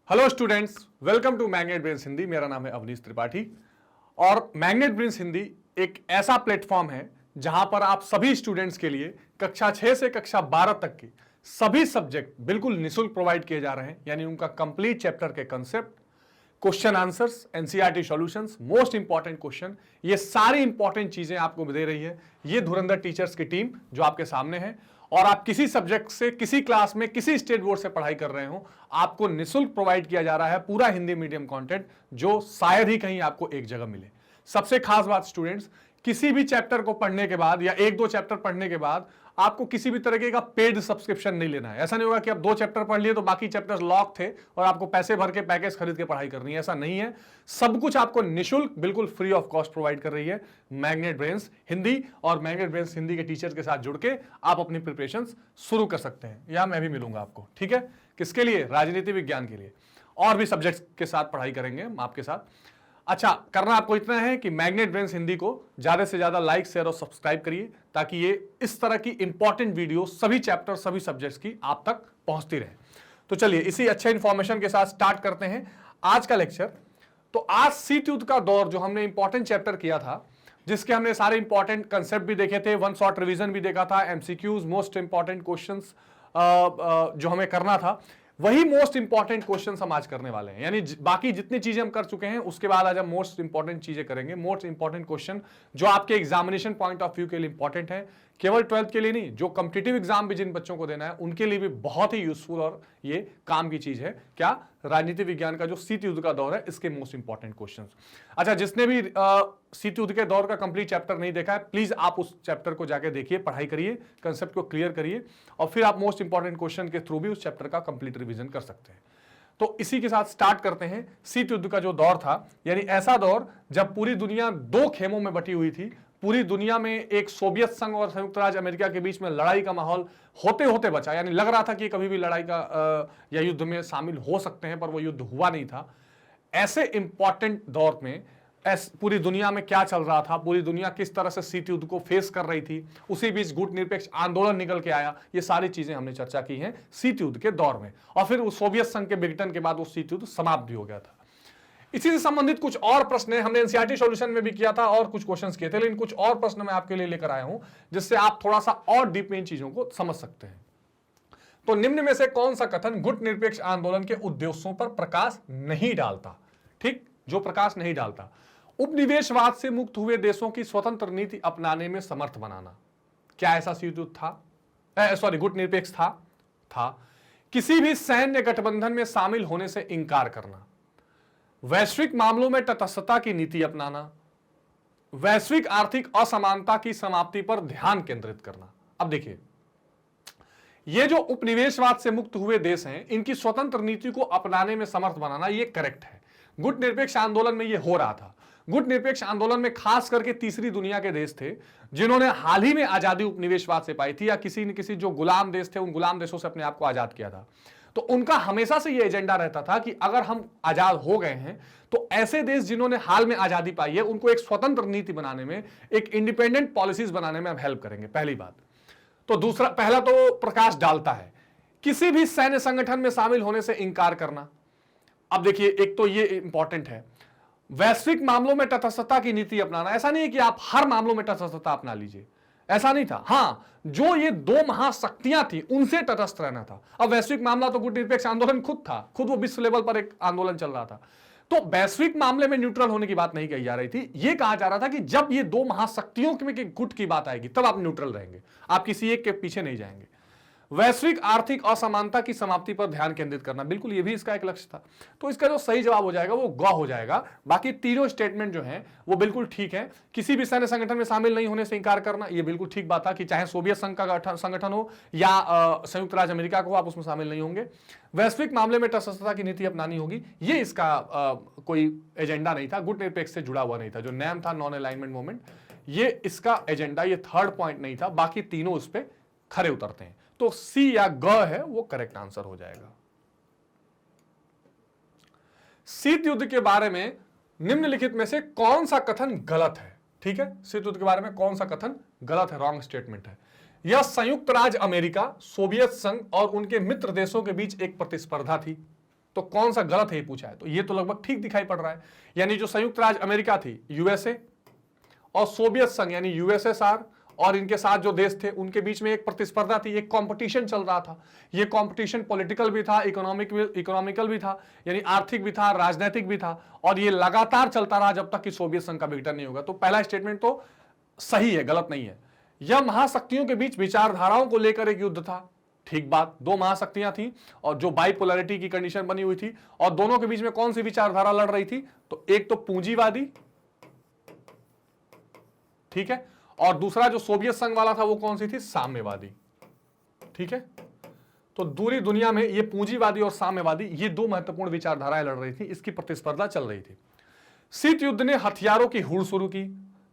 Hello students, welcome to Magnet Brains Hindi. मेरा नाम है अवनीश त्रिपाठी और मैग्नेट ब्रेन्स हिंदी एक ऐसा प्लेटफॉर्म है जहां पर आप सभी स्टूडेंट्स के लिए कक्षा 6 से कक्षा 12 तक की सभी सब्जेक्ट बिल्कुल निःशुल्क प्रोवाइड किए जा रहे हैं। यानी उनका कंप्लीट चैप्टर के concept, question answers, NCERT solutions, most important question, ये सारी इंपॉर्टेंट चीजें आपको दे रही है ये धुरंधर टीचर्स की टीम जो आपके सामने है। और आप किसी सब्जेक्ट से, किसी क्लास में, किसी स्टेट बोर्ड से पढ़ाई कर रहे हो, आपको निःशुल्क प्रोवाइड किया जा रहा है पूरा हिंदी मीडियम कंटेंट जो शायद ही कहीं आपको एक जगह मिले। सबसे खास बात स्टूडेंट्स, किसी भी चैप्टर को पढ़ने के बाद या एक दो चैप्टर पढ़ने के बाद आपको किसी भी तरीके का पेड सब्सक्रिप्शन नहीं लेना है। ऐसा नहीं होगा कि आप 2 चैप्टर पढ़ लिए तो बाकी चैप्टर्स लॉक थे और आपको पैसे भर के पैकेज खरीद के पढ़ाई करनी है, ऐसा नहीं है। सब कुछ आपको निःशुल्क, बिल्कुल फ्री ऑफ कॉस्ट प्रोवाइड कर रही है मैग्नेट ब्रेन्स हिंदी। और मैग्नेट ब्रेन्स हिंदी के टीचर के साथ जुड़ के आप अपनी प्रिपरेशन शुरू कर सकते हैं। या मैं भी मिलूंगा आपको, ठीक है? किसके लिए? राजनीति विज्ञान के लिए। और भी सब्जेक्ट्स के साथ पढ़ाई करेंगे हम आपके साथ। अच्छा, करना आपको इतना है कि मैग्नेट ब्रेन्स हिंदी को ज्यादा से ज्यादा लाइक, शेयर और सब्सक्राइब करिए ताकि ये इस तरह की इंपॉर्टेंट वीडियो सभी चैप्टर, सभी सब्जेक्ट्स की आप तक पहुंचती रहे। तो चलिए इसी अच्छे इंफॉर्मेशन के साथ स्टार्ट करते हैं आज का लेक्चर। तो आज सीट युद्ध का दौर जो हमने इंपॉर्टेंट चैप्टर किया था, जिसके हमने सारे इंपॉर्टेंट कंसेप्ट भी देखे थे, वन शॉट रिवीजन भी देखा था, एमसीक्यूज, मोस्ट इंपॉर्टेंट क्वेश्चंस जो हमें करना था, वही मोस्ट इंपॉर्टेंट क्वेश्चंस हम आज करने वाले हैं। यानी बाकी जितनी चीजें हम कर चुके हैं उसके बाद आज हम मोस्ट इंपॉर्टेंट चीजें करेंगे। मोस्ट इंपॉर्टेंट क्वेश्चन जो आपके एग्जामिनेशन पॉइंट ऑफ व्यू के लिए इंपॉर्टेंट है, केवल 12th के लिए नहीं, जो कॉम्पिटिटिव एग्जाम भी जिन बच्चों को देना है उनके लिए भी बहुत ही यूजफुल और ये काम की चीज है। क्या? राजनीति विज्ञान का जो शीत युद्ध का दौर है, इसके मोस्ट इंपॉर्टेंट क्वेश्चंस। अच्छा, जिसने भी शीत युद्ध के दौर का कंप्लीट चैप्टर नहीं देखा है, प्लीज आप उस चैप्टर को जाकर देखिए, पढ़ाई करिए, कंसेप्ट को क्लियर करिए और फिर आप मोस्ट इंपॉर्टेंट क्वेश्चन के थ्रू भी उस चैप्टर का कंप्लीट रिवीजन कर सकते हैं। तो इसी के साथ स्टार्ट करते हैं। शीत युद्ध का जो दौर था, यानी ऐसा दौर जब पूरी दुनिया 2 खेमों में बटी हुई थी। पूरी दुनिया में एक सोवियत संघ और संयुक्त राज्य अमेरिका के बीच में लड़ाई का माहौल होते होते बचा। यानी लग रहा था कि कभी भी लड़ाई का या युद्ध में शामिल हो सकते हैं, पर वो युद्ध हुआ नहीं था। ऐसे इंपॉर्टेंट दौर में पूरी दुनिया में क्या चल रहा था, पूरी दुनिया किस तरह से शीत युद्ध को फेस कर रही थी, उसी बीच गुट निरपेक्ष आंदोलन निकल के आया, ये सारी चीजें हमने चर्चा की हैं शीत युद्ध के दौर में। और फिर उस सोवियत संघ के विघटन के बाद वो शीत युद्ध समाप्त भी हो गया था। इसी से संबंधित कुछ और प्रश्न हमने एनसीईआरटी सॉल्यूशन में भी किया था और कुछ क्वेश्चंस किए थे, लेकिन कुछ और प्रश्न मैं आपके लिए लेकर आया हूं जिससे आप थोड़ा सा और डीप में इन चीजों को समझ सकते हैं। तो निम्न में से कौन सा कथन गुट निरपेक्ष आंदोलन के उद्देश्यों पर प्रकाश नहीं डालता? ठीक, जो प्रकाश नहीं डालता। उपनिवेशवाद से मुक्त हुए देशों की स्वतंत्र नीति अपनाने में समर्थ बनाना। क्या ऐसा शीत युद्ध था? गुट निरपेक्ष था। किसी भी सैन्य गठबंधन में शामिल होने से इंकार करना। वैश्विक मामलों में तटस्थता की नीति अपनाना। वैश्विक आर्थिक असमानता की समाप्ति पर ध्यान केंद्रित करना। अब देखिए, ये जो उपनिवेशवाद से मुक्त हुए देश हैं, इनकी स्वतंत्र नीति को अपनाने में समर्थ बनाना, ये करेक्ट है। गुट निरपेक्ष आंदोलन में ये हो रहा था। गुट निरपेक्ष आंदोलन में खास करके तीसरी दुनिया के देश थे जिन्होंने हाल ही में आजादी उपनिवेशवाद से पाई थी, या किसी न किसी जो गुलाम देश थे उन गुलाम देशों से अपने आप को आजाद किया था। तो उनका हमेशा से ये एजेंडा रहता था कि अगर हम आजाद हो गए हैं तो ऐसे देश जिन्होंने हाल में आजादी पाई है उनको एक स्वतंत्र नीति बनाने में, एक इंडिपेंडेंट पॉलिसीज बनाने में हम हेल्प करेंगे, पहली बात। तो दूसरा, पहला तो प्रकाश डालता है किसी भी सैन्य संगठन में शामिल होने से इंकार करना। अब देखिए, एक तो ये इंपॉर्टेंट है, वैश्विक मामलों में तटस्थता की नीति अपनाना। ऐसा नहीं है कि आप हर मामलों में तटस्थता अपना लीजिए, ऐसा नहीं था। हां, जो ये 2 महाशक्तियां थी उनसे तटस्थ रहना था। अब वैश्विक मामला तो गुट निरपेक्ष आंदोलन खुद था, खुद वो विश्व लेवल पर एक आंदोलन चल रहा था। तो वैश्विक मामले में न्यूट्रल होने की बात नहीं कही जा रही थी। यह कहा जा रहा था कि जब ये 2 महाशक्तियों के गुट की बात आएगी तब आप न्यूट्रल रहेंगे, आप किसी एक के पीछे नहीं जाएंगे। वैश्विक आर्थिक असमानता की समाप्ति पर ध्यान केंद्रित करना, बिल्कुल ये भी इसका एक लक्ष्य था। तो इसका जो सही जवाब हो जाएगा वो ग हो जाएगा। बाकी तीनों स्टेटमेंट जो हैं वो बिल्कुल ठीक है। किसी भी सैन्य संगठन में शामिल नहीं होने से इंकार करना, ये बिल्कुल ठीक बात था कि चाहे सोवियत संघ का संगठन हो या संयुक्त राज्य अमेरिका को, आप उसमें शामिल नहीं होंगे। वैश्विक मामले में तटस्थता की नीति अपनानी होगी, ये इसका कोई एजेंडा नहीं था, गुट निरपेक्ष से जुड़ा हुआ नहीं था। जो नेम था नॉन अलाइनमेंट मूवमेंट, ये इसका एजेंडा, ये थर्ड पॉइंट नहीं था। बाकी तीनों उस पर खरे उतरते हैं। तो सी या ग है वो करेक्ट आंसर हो जाएगा। शीत युद्ध के बारे में निम्नलिखित में से कौन सा कथन गलत है? ठीक है, शीत युद्ध के बारे में कौन सा कथन गलत है, रॉन्ग स्टेटमेंट है? यह संयुक्त राज्य अमेरिका, सोवियत संघ और उनके मित्र देशों के बीच एक प्रतिस्पर्धा थी। तो कौन सा गलत है ये पूछा है, तो ये तो लगभग ठीक दिखाई पड़ रहा है। यानी जो संयुक्त राज्य अमेरिका थी, यूएसए, और सोवियत संघ यानी यूएसएसआर और इनके साथ जो देश थे उनके बीच में एक प्रतिस्पर्धा थी, एक कंपटीशन चल रहा था। ये कंपटीशन पॉलिटिकल भी था, इकोनॉमिकल भी था, यानी आर्थिक भी था, राजनीतिक भी था, और ये लगातार चलता रहा जब तक कि सोवियत संघ का विघटन नहीं होगा। तो पहला स्टेटमेंट तो सही है, गलत नहीं है। यह महाशक्तियों के बीच विचारधाराओं को लेकर एक युद्ध था, ठीक बात। दो महाशक्तियां थी और जो बाइपोलैरिटी की कंडीशन बनी हुई थी, और दोनों के बीच में कौन सी विचारधारा लड़ रही थी, तो एक तो पूंजीवादी, ठीक है, और दूसरा जो सोवियत संघ वाला था वो कौन सी थी, साम्यवादी, ठीक है। तो दूरी दुनिया में ये पूंजीवादी और साम्यवादी, ये दो महत्वपूर्ण विचारधाराएं लड़ रही थी, इसकी प्रतिस्पर्धा चल रही थी। शीत युद्ध ने हथियारों की होड़ शुरू की।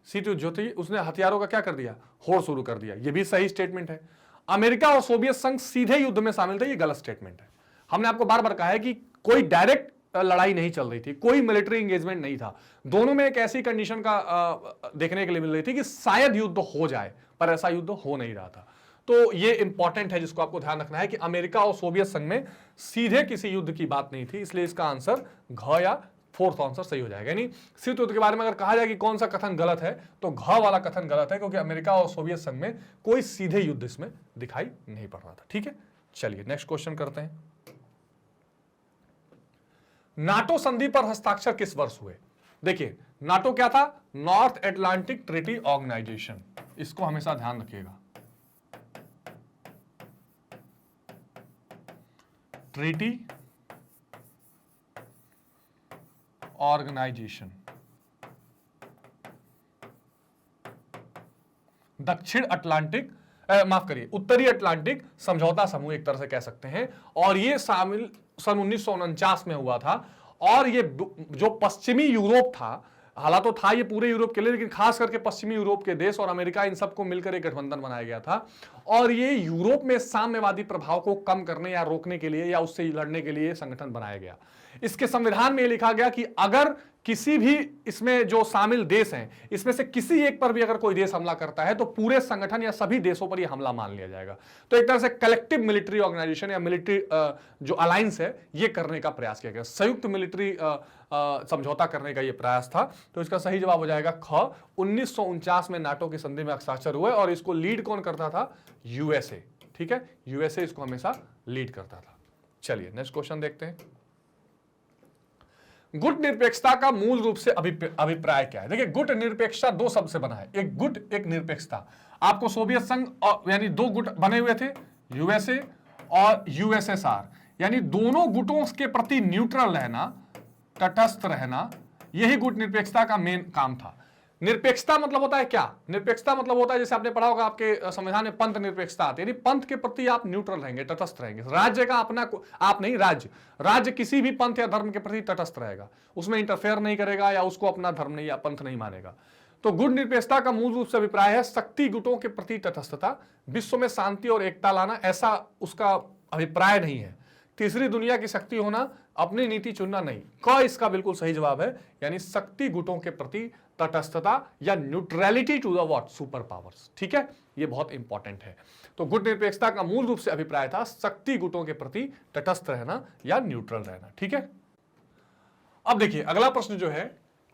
शीत युद्ध जो थी उसने हथियारों का क्या कर दिया, होड़ शुरू कर दिया, ये भी सही स्टेटमेंट है। अमेरिका और सोवियत संघ सीधे युद्ध में शामिल थे, ये गलत स्टेटमेंट है। हमने आपको बार बार कहा है कि कोई डायरेक्ट लड़ाई नहीं चल रही थी, कोई मिलिट्री एंगेजमेंट नहीं था। दोनों में एक ऐसी कंडीशन का देखने के लिए मिल रही थी कि शायद युद्ध हो जाए, पर ऐसा युद्ध हो नहीं रहा था। तो ये इंपॉर्टेंट है, जिसको आपको ध्यान रखना है कि अमेरिका और सोवियत संघ में सीधे किसी युद्ध की बात नहीं थी, इसलिए इसका आंसर घ या फोर्थ आंसर सही हो जाएगा। यानी शीत युद्ध के बारे में अगर कहा जाए कि कौन सा कथन गलत है, तो घ वाला कथन गलत है, क्योंकि अमेरिका और सोवियत संघ में कोई सीधे युद्ध इसमें दिखाई नहीं पड़ रहा था। ठीक है, चलिए नेक्स्ट क्वेश्चन करते हैं। नाटो संधि पर हस्ताक्षर किस वर्ष हुए? देखिए, नाटो क्या था, नॉर्थ एटलांटिक ट्रीटी ऑर्गेनाइजेशन, इसको हमेशा ध्यान रखिएगा। ट्रीटी ऑर्गेनाइजेशन, दक्षिण अटलांटिक, माफ करिए, उत्तरी अटलांटिक समझौता समूह एक तरह से कह सकते हैं, और ये शामिल सन 1949 में हुआ था। और ये जो पश्चिमी यूरोप था, हालांकि तो था ये पूरे यूरोप के लिए, लेकिन खास करके पश्चिमी यूरोप के देश और अमेरिका, इन सबको मिलकर एक गठबंधन बनाया गया था। और ये यूरोप में साम्यवादी प्रभाव को कम करने या रोकने के लिए या उससे लड़ने के लिए संगठन बनाया गया। इसके संविधान में लिखा गया कि अगर किसी भी इसमें जो शामिल देश हैं, इसमें से किसी एक पर भी अगर कोई देश हमला करता है, तो पूरे संगठन या सभी देशों पर यह हमला मान लिया जाएगा। तो एक तरह से कलेक्टिव मिलिट्री ऑर्गेनाइजेशन या मिलिट्री जो अलायंस है, ये करने का प्रयास किया गया, संयुक्त मिलिट्री समझौता करने का यह प्रयास था। तो इसका सही जवाब हो जाएगा ख। 1949 में नाटो की संधि में हस्ताक्षर हुए, और इसको लीड कौन करता था, यूएसए। ठीक है, यूएसए इसको हमेशा लीड करता था। चलिए नेक्स्ट क्वेश्चन देखते हैं। गुट निरपेक्षता का मूल रूप से अभिप्राय क्या है? देखिए, गुट निरपेक्षता दो शब्द से बना है, एक गुट एक निरपेक्षता। आपको सोवियत संघ यानी दो गुट बने हुए थे, यूएसए और यूएसएसआर, यानी दोनों गुटों के प्रति न्यूट्रल रहना, तटस्थ रहना, यही गुट निरपेक्षता का मेन काम था। निरपेक्षता मतलब होता है क्या? निरपेक्षता मतलब होता है, जैसे आपने पढ़ा होगा आपके संविधान में, पंथ निरपेक्षता आती है, यानी पंथ के प्रति आप न्यूट्रल रहेंगे, तटस्थ रहेंगे। राज्य का अपना, आप नहीं, राज्य किसी भी पंथ या धर्म के प्रति तटस्थ रहेगा, उसमें इंटरफेयर नहीं करेगा या उसको अपना धर्म नहीं या पंथ नहीं मानेगा। तो गुट निरपेक्षता का मूल रूप से अभिप्राय है शक्ति गुटों के प्रति तटस्थता, विश्व में शांति और एकता लाना, ऐसा उसका अभिप्राय नहीं है। तीसरी दुनिया की शक्ति होना, अपनी नीति चुनना नहीं। क इसका बिल्कुल सही जवाब है, यानी शक्ति गुटों के प्रति तटस्थता या neutrality to the what, super powers. ठीक है, ये बहुत इंपॉर्टेंट है। तो गुट निरपेक्षता का मूल रूप से अभिप्राय था शक्ति गुटों के प्रति तटस्थ रहना या न्यूट्रल रहना। ठीक है, अब देखिए अगला प्रश्न जो है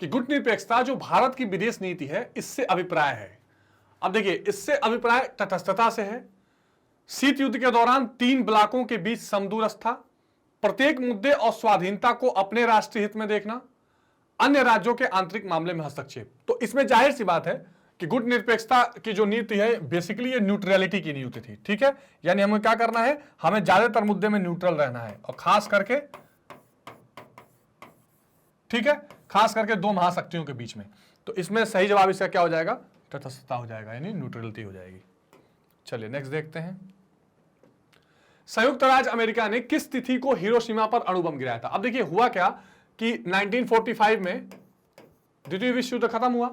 कि गुट निरपेक्षता जो भारत की विदेश नीति है, इससे अभिप्राय है। अब देखिए, इससे अभिप्राय तटस्थता से है। शीत युद्ध के दौरान 3 ब्लॉकों के बीच समदूरस्था, प्रत्येक मुद्दे और स्वाधीनता को अपने राष्ट्रीय हित में देखना, अन्य राज्यों के आंतरिक मामले में हस्तक्षेप। तो इसमें जाहिर सी बात है कि गुट निरपेक्षता की जो नीति है, बेसिकली ये न्यूट्रलिटी की नीति थी। ठीक है, यानी हमें क्या करना है, हमें ज्यादातर मुद्दे में न्यूट्रल रहना है, और खास करके, ठीक है, खास करके दो महाशक्तियों के बीच में। तो इसमें सही जवाब इसका क्या हो जाएगा, तटस्थता हो जाएगा, यानी न्यूट्रलिटी हो जाएगी। चलिए नेक्स्ट देखते हैं। संयुक्त राज्य अमेरिका ने किस तिथि को हिरोशिमा पर अणु बम गिराया था? अब देखिए हुआ क्या कि 1945 में द्वितीय विश्व युद्ध खत्म हुआ,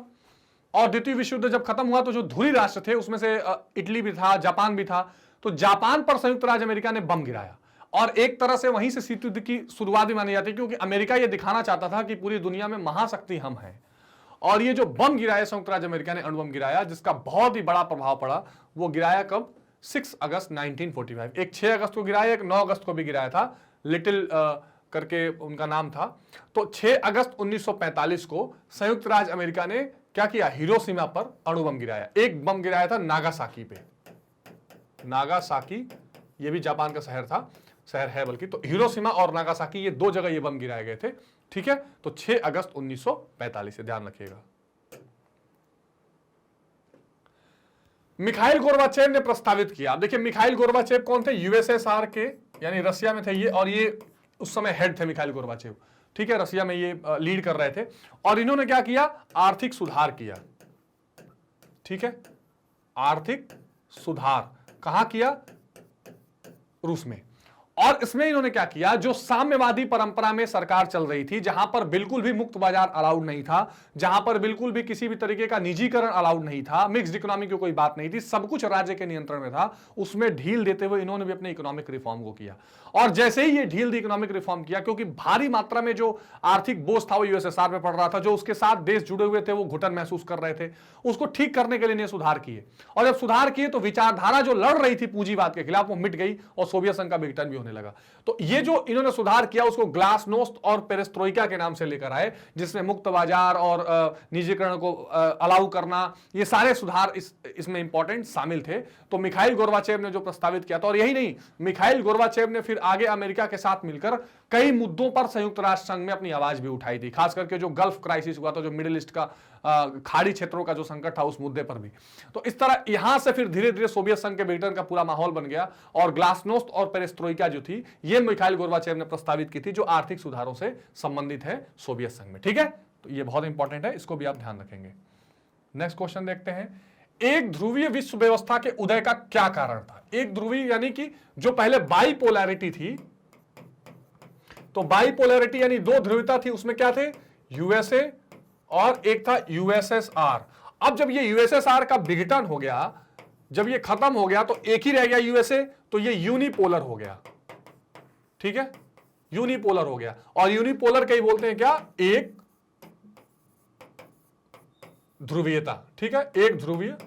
और द्वितीय विश्व युद्ध जब खत्म हुआ तो जो धुरी राष्ट्र थे उसमें से इटली भी था, जापान भी था। तो जापान पर संयुक्त राज्य अमेरिका ने बम गिराया, और एक तरह से वहीं से शीत युद्ध की शुरुआत भी मानी जाती है, क्योंकि अमेरिका यह दिखाना चाहता था कि पूरी दुनिया में महाशक्ति हम हैं। और ये जो बम गिराया संयुक्त राज्य अमेरिका ने, अणु बम गिराया, जिसका बहुत ही बड़ा प्रभाव पड़ा, वो गिराया कब, 6 अगस्त 1945। एक 6 अगस्त को गिराया, एक 9 अगस्त को भी गिराया था, लिटिल करके उनका नाम था। तो 6 अगस्त 1945 को संयुक्त राज्य अमेरिका ने क्या किया, हिरोशिमा पर अणु बम गिराया। एक बम गिराया था नागासाकी पे, नागासाकी ये भी जापान का शहर है बल्कि, तो हिरोशिमा और नागासाकी ये दो जगह ये बम गिराए गए थे। ठीक है, तो 6 अगस्त 1945 से ध्यान रखिएगा। मिखाइल गोर्बाचेव ने प्रस्तावित किया। अब देखिए मिखाइल गोर्बाचेव कौन थे, यूएसएसआर के यानी रशिया में थे ये, और ये उस समय हेड थे मिखाइल गोर्बाचेव। ठीक है, रशिया में ये लीड कर रहे थे, और इन्होंने क्या किया, आर्थिक सुधार किया। ठीक है, आर्थिक सुधार कहां किया, रूस में। और इसमें इन्होंने क्या किया, जो साम्यवादी परंपरा में सरकार चल रही थी, जहां पर बिल्कुल भी मुक्त बाजार अलाउड नहीं था, जहां पर बिल्कुल भी किसी भी तरीके का निजीकरण अलाउड नहीं था, मिक्स्ड इकोनॉमी की कोई बात नहीं थी, सब कुछ राज्य के नियंत्रण में था, उसमें ढील देते हुए इन्होंने भी अपने इकोनॉमिक रिफॉर्म को किया। और जैसे ही ये ढील दी इकोनॉमिक रिफॉर्म किया, क्योंकि भारी मात्रा में जो आर्थिक बोझ था वो यूएसएसआर में पड़ रहा था, जो उसके साथ देश जुड़े हुए थे वो घुटन महसूस कर रहे थे, उसको ठीक करने के लिए इन्हें सुधार किए। और जब सुधार किए तो विचारधारा जो लड़ रही थी पूंजीवाद के खिलाफ वो मिट गई, और सोवियत संघ का विघटन भी होने लगा। तो ये जो इन्होंने सुधार किया उसको ग्लासनोस्त और पेरेस्ट्रोइका के नाम से लेकर आए, जिसमें मुक्त बाजार और निजीकरण को अलाउ करना, ये सारे सुधार इसमें इंपॉर्टेंट शामिल थे। तो मिखाइल गोर्बाचेव ने जो प्रस्तावित किया था, और यही नहीं, मिखाइल गोर्बाचेव ने फिर आगे अमेरिका के साथ मिलकर कई मुद्दों पर संयुक्त राष्ट्र संघ में अपनी आवाज भी उठाई थी, खास करके जो गल्फ क्राइसिस हुआ था, जो मिडिल ईस्ट का खाड़ी क्षेत्रों का जो संकट था, उस मुद्दे पर भी। तो इस तरह यहां से फिर धीरे धीरे सोवियत संघ के विघटन का पूरा माहौल बन गया, और ग्लासनोस्त और पेरेस्ट्रोइका जो थी ये मिखाइल गोर्बाचेव ने प्रस्तावित की थी, जो आर्थिक सुधारों से संबंधित है सोवियत संघ में। ठीक है, तो ये बहुत इंपॉर्टेंट है, इसको भी आप ध्यान रखेंगे। नेक्स्ट क्वेश्चन देखते हैं, एक ध्रुवीय विश्व व्यवस्था के उदय का क्या कारण था। एक ध्रुवीय यानी कि जो पहले बाइपोलैरिटी थी, तो बाइपोलैरिटी यानी दो ध्रुवीयता थी, उसमें क्या थे, यूएसए और एक था यूएसएसआर। अब जब ये यूएसएसआर का विघटन हो गया, जब ये खत्म हो गया, तो एक ही रह गया यूएसए, तो ये यूनिपोलर हो गया। ठीक है, यूनिपोलर हो गया, और यूनिपोलर कई बोलते हैं क्या, एक ध्रुवीयता। ठीक है, एक ध्रुवीय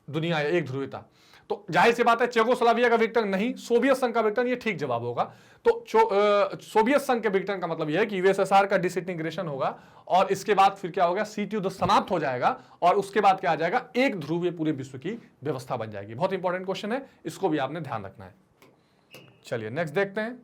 दुनिया है, एक ध्रुवीयता। तो जाहिर सी बात है चेकोस्लोवाकिया का विघटन नहीं, सोवियत संघ का विघटन, ये ठीक जवाब होगा। तो सोवियत संघ के विघटन का मतलब यह है कि यूएसएसआर का डिसइंटीग्रेशन होगा, और इसके बाद फिर क्या होगा, सीट युद्ध समाप्त हो जाएगा, और उसके बाद क्या आ जाएगा, एक ध्रुवीय पूरे विश्व की व्यवस्था बन जाएगी। बहुत इंपॉर्टेंट क्वेश्चन है, इसको भी आपने ध्यान रखना है। चलिए नेक्स्ट देखते हैं,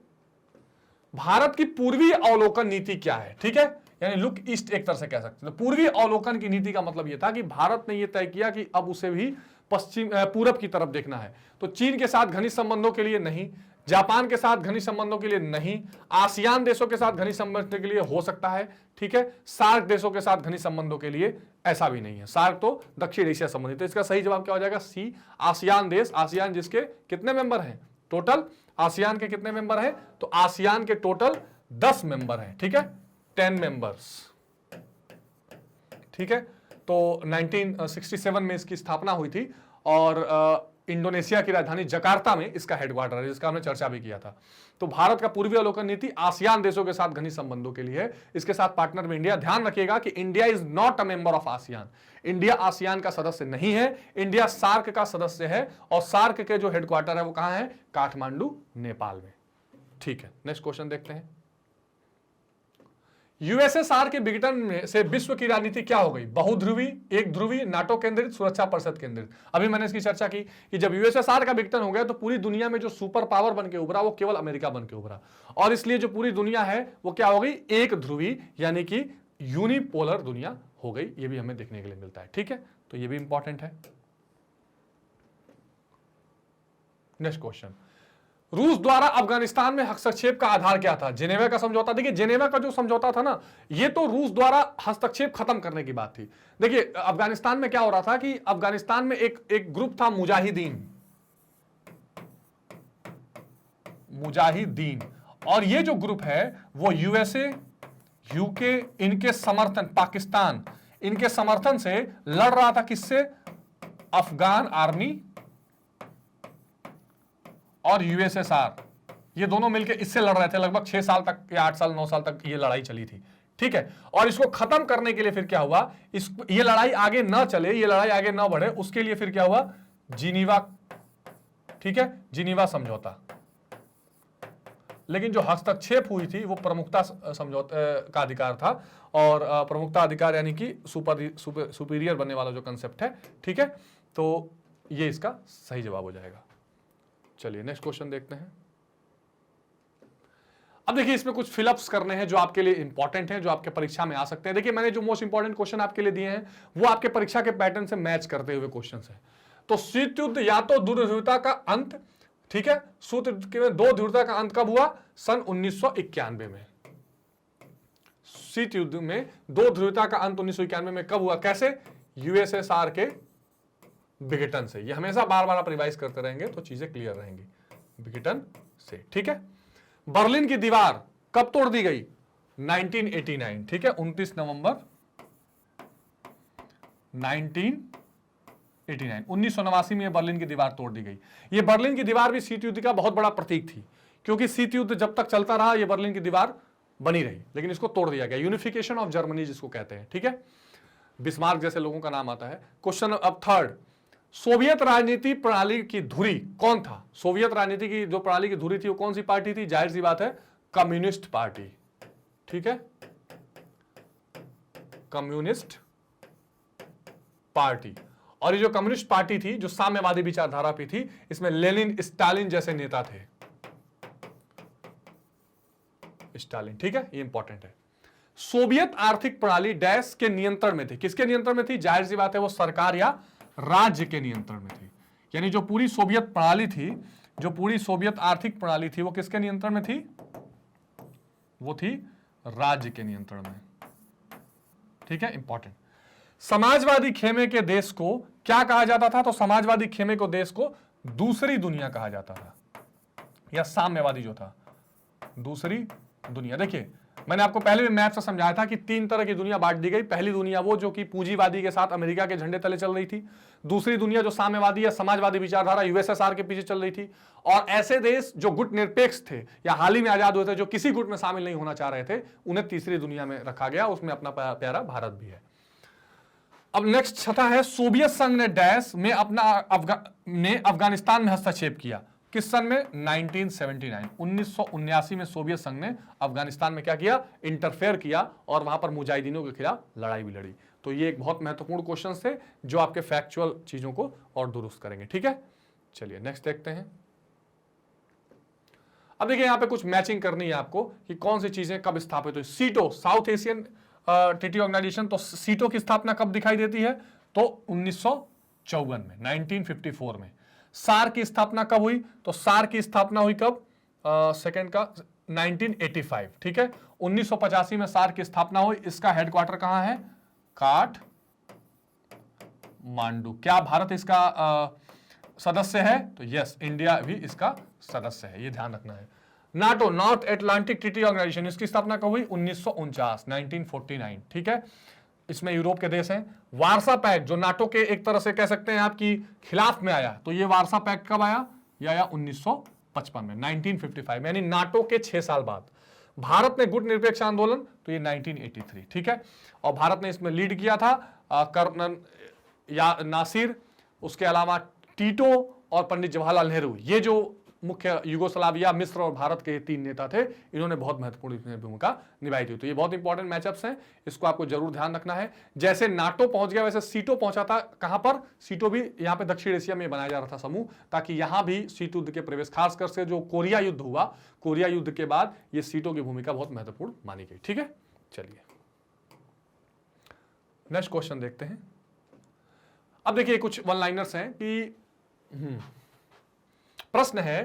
भारत की पूर्वी अवलोकन नीति क्या है। ठीक है, यानी लुक ईस्ट एक तरह से कह सकते हैं। तो पूर्वी अवलोकन की नीति का मतलब यह था कि भारत ने यह तय किया कि अब उसे भी पश्चिम पूरब की तरफ देखना है। तो चीन के साथ घनिष्ठ संबंधों के लिए नहीं, जापान के साथ घनिष्ठ संबंधों के लिए नहीं, आसियान देशों के साथ घनिष्ठ संबंधों के लिए हो सकता है। ठीक है, सार्क देशों के साथ घनिष्ठ संबंधों के लिए ऐसा भी नहीं है। सार्क तो दक्षिण एशिया संबंधित है। इसका सही जवाब क्या हो जाएगा, सी, आसियान देश। आसियान जिसके कितने मेंबर हैं टोटल, आसियान के कितने मेंबर हैं, तो आसियान के टोटल 10 मेंबर हैं। ठीक है, 10 मेंबर्स। ठीक है, तो 1967 में इसकी स्थापना हुई थी, और इंडोनेशिया की राजधानी जकार्ता में इसका हेडक्वार्टर है, जिसका हमने चर्चा भी किया था। तो भारत का पूर्वी अवलोकन नीति आसियान देशों के साथ घनिष्ठ संबंधों के लिए है, इसके साथ पार्टनर में इंडिया। ध्यान रखिएगा कि India is not a member of ASEAN, India ASEAN का सदस्य नहीं है, इंडिया सार्क का सदस्य है, और सार्क के जो हेडक्वार्टर है वो कहां है, काठमांडू, नेपाल में। ठीक है, नेक्स्ट क्वेश्चन देखते हैं, यूएसएसआर के विघटन में से विश्व की राजनीति क्या हो गई, बहुध्रुवी, एक ध्रुवी, नाटो केंद्रित, सुरक्षा परिषद केंद्रित। अभी मैंने इसकी चर्चा की कि जब यूएसएसआर का विघटन हो गया तो पूरी दुनिया में जो सुपर पावर बन के उभरा वो केवल अमेरिका बन के उभरा, और इसलिए जो पूरी दुनिया है वो क्या हो गई, एक ध्रुवी यानी कि यूनिपोलर दुनिया हो गई। ये भी हमें देखने के लिए मिलता है। ठीक है, तो ये भी इंपॉर्टेंट है। नेक्स्ट क्वेश्चन, रूस द्वारा अफगानिस्तान में हस्तक्षेप का आधार क्या था, जेनेवा का समझौता। देखिए जेनेवा का जो समझौता था ना, ये तो रूस द्वारा हस्तक्षेप खत्म करने की बात थी। देखिए अफगानिस्तान में क्या हो रहा था कि अफगानिस्तान में एक ग्रुप था मुजाहिदीन, और ये जो ग्रुप है वो यूएसए, यूके, इनके समर्थन, पाकिस्तान, इनके समर्थन से लड़ रहा था। किससे, अफगान आर्मी और यूएसएसआर, ये दोनों मिलकर इससे लड़ रहे थे। लगभग 6 साल तक या 8 साल 9 साल तक ये लड़ाई चली थी। ठीक है, और इसको खत्म करने के लिए फिर क्या हुआ, ये लड़ाई आगे ना चले, ये लड़ाई आगे ना बढ़े, उसके लिए फिर क्या हुआ, जिनीवा। ठीक है, जिनीवा समझौता। लेकिन जो हस्तक्षेप हुई थी वो प्रमुखता समझौते का अधिकार था, और प्रमुखता अधिकार यानी कि सुपीरियर बनने वाला जो कंसेप्ट है, ठीक है। तो ये इसका सही जवाब हो जाएगा। चलिए नेक्स्ट क्वेश्चन देखते हैं। अब देखिए इसमें कुछ फिलअप्स करने हैं जो आपके लिए इंपॉर्टेंट हैं, जो आपके परीक्षा में आ सकते हैं। देखिए मैंने जो मोस्ट इंपॉर्टेंट क्वेश्चन आपके लिए दिए हैं वो आपके परीक्षा के पैटर्न से मैच करते हुए क्वेश्चन है। तो शीत युद्ध या तो द्विध्रुवता का अंत, ठीक है, शीत युद्ध में दो ध्रुवता का अंत कब हुआ? सन 1991 में। शीत युद्ध में दो ध्रुवता का अंत 1991 में कब हुआ? कैसे? यूएसएसआर के विघटन से। ये हमेशा बार बार आप रिवाइज करते रहेंगे तो चीजें क्लियर रहेंगी। विघटन से, ठीक है। बर्लिन की दीवार कब तोड़ दी गई? 1989, ठीक है, 29 नवंबर 1989 में बर्लिन की दीवार तोड़ दी गई। ये बर्लिन की दीवार भी शीत युद्ध का बहुत बड़ा प्रतीक थी, क्योंकि शीत युद्ध जब तक चलता रहा ये बर्लिन की दीवार बनी रही, लेकिन इसको तोड़ दिया गया। यूनिफिकेशन ऑफ जर्मनी जिसको कहते हैं, ठीक है। बिस्मार्क जैसे लोगों का नाम आता है। क्वेश्चन अब थर्ड, सोवियत राजनीति प्रणाली की धुरी कौन था? सोवियत राजनीति की जो प्रणाली की धुरी थी वो कौन सी पार्टी थी? जाहिर सी बात है कम्युनिस्ट पार्टी, ठीक है, कम्युनिस्ट पार्टी। और ये जो कम्युनिस्ट पार्टी थी जो साम्यवादी विचारधारा पे थी, इसमें लेनिन, स्टालिन जैसे नेता थे। स्टालिन, ठीक है, ये इंपॉर्टेंट है। सोवियत आर्थिक प्रणाली डैश के नियंत्रण में थी। किसके नियंत्रण में थी? जाहिर सी बात है वो सरकार या राज्य के नियंत्रण में थी। यानी जो पूरी सोवियत प्रणाली थी, जो पूरी सोवियत आर्थिक प्रणाली थी, वो किसके नियंत्रण में थी? वो थी राज्य के नियंत्रण में, ठीक है, इंपॉर्टेंट। समाजवादी खेमे के देश को क्या कहा जाता था? तो समाजवादी खेमे को देश को दूसरी दुनिया कहा जाता था, या साम्यवादी जो था दूसरी दुनिया। देखिए मैंने आपको पहले भी मैथ से समझाया था कि तीन तरह की दुनिया बांट दी गई। पहली दुनिया वो जो कि पूंजीवादी के साथ अमेरिका के झंडे तले चल रही थी। दूसरी दुनिया जो साम्यवादी या समाजवादी विचारधारा यूएसएसआर के पीछे चल रही थी। और ऐसे देश जो गुट निरपेक्ष थे या हाल ही में आजाद हुए थे, जो किसी गुट में शामिल नहीं होना चाह रहे थे, उन्हें तीसरी दुनिया में रखा गया। उसमें अपना प्यारा भारत भी है। अब नेक्स्ट छठा है, सोवियत संघ ने डैश में अफगानिस्तान में हस्तक्षेप किया। किस सन में? 1979, 1979 में सोवियत संघ ने अफगानिस्तान में क्या किया? इंटरफेयर किया और वहां पर मुजाहिदीनों के खिलाफ लड़ाई भी लड़ी। तो ये एक बहुत महत्वपूर्ण क्वेश्चन थे जो आपके फैक्चुअल चीजों को और दुरुस्त करेंगे, ठीक है। चलिए नेक्स्ट देखते हैं। अब देखिए यहां पे कुछ मैचिंग करनी है आपको कि कौन सी चीजें कब स्थापित हुई। सीटो, साउथ एशियन ट्रीटी ऑर्गेनाइजेशन, तो सीटो की स्थापना कब दिखाई देती है? तो 1954 में, 1954 में। सार की स्थापना कब हुई? तो सार की स्थापना हुई कब? सेकंड का 1985, ठीक है। 1985 में सार की स्थापना हुई। इसका हेडक्वार्टर कहां है? काठमांडू। क्या भारत इसका सदस्य है? तो यस, इंडिया भी इसका सदस्य है, ये ध्यान रखना है। NATO, North Atlantic Treaty Organization, इसकी स्थापना कब हुई? 1949, 1949, ठीक है। इसमें यूरोप के देश हैं। वार्सा पैक्ट जो नाटो के एक तरह से कह सकते हैं आपकी खिलाफ में आया, तो ये वार्सा पैक्ट कब आया? ये आया 1955 में, 1955, यानी नाटो के 6 साल बाद। भारत ने गुट निरपेक्ष आंदोलन, तो ये 1983, ठीक है। और भारत ने इसमें लीड किया था कर्नल या नासिर, उसके अलावा टीटो और पंडित जवाहरलाल नेहरू। ये जो मुख्य यूगोस्लाविया, मिस्र और भारत के 3 नेता थे, इन्होंने बहुत महत्वपूर्ण भूमिका निभाई थी। तो ये बहुत इंपॉर्टेंट मैचअप्स हैं, इसको आपको जरूर ध्यान रखना है। जैसे नाटो पहुंच गया वैसे सीटो पहुंचा था। कहां पर? सीटो भी यहाँ पे दक्षिण एशिया में बनाया जा रहा था समूह, ताकि यहां भी शीत युद्ध के प्रवेश, खासकर से जो कोरिया युद्ध हुआ, कोरिया युद्ध के बाद ये सीटो की भूमिका बहुत महत्वपूर्ण मानी गई, ठीक है। चलिए नेक्स्ट क्वेश्चन देखते हैं। अब देखिए कुछ वन लाइनर्स हैं कि प्रश्न है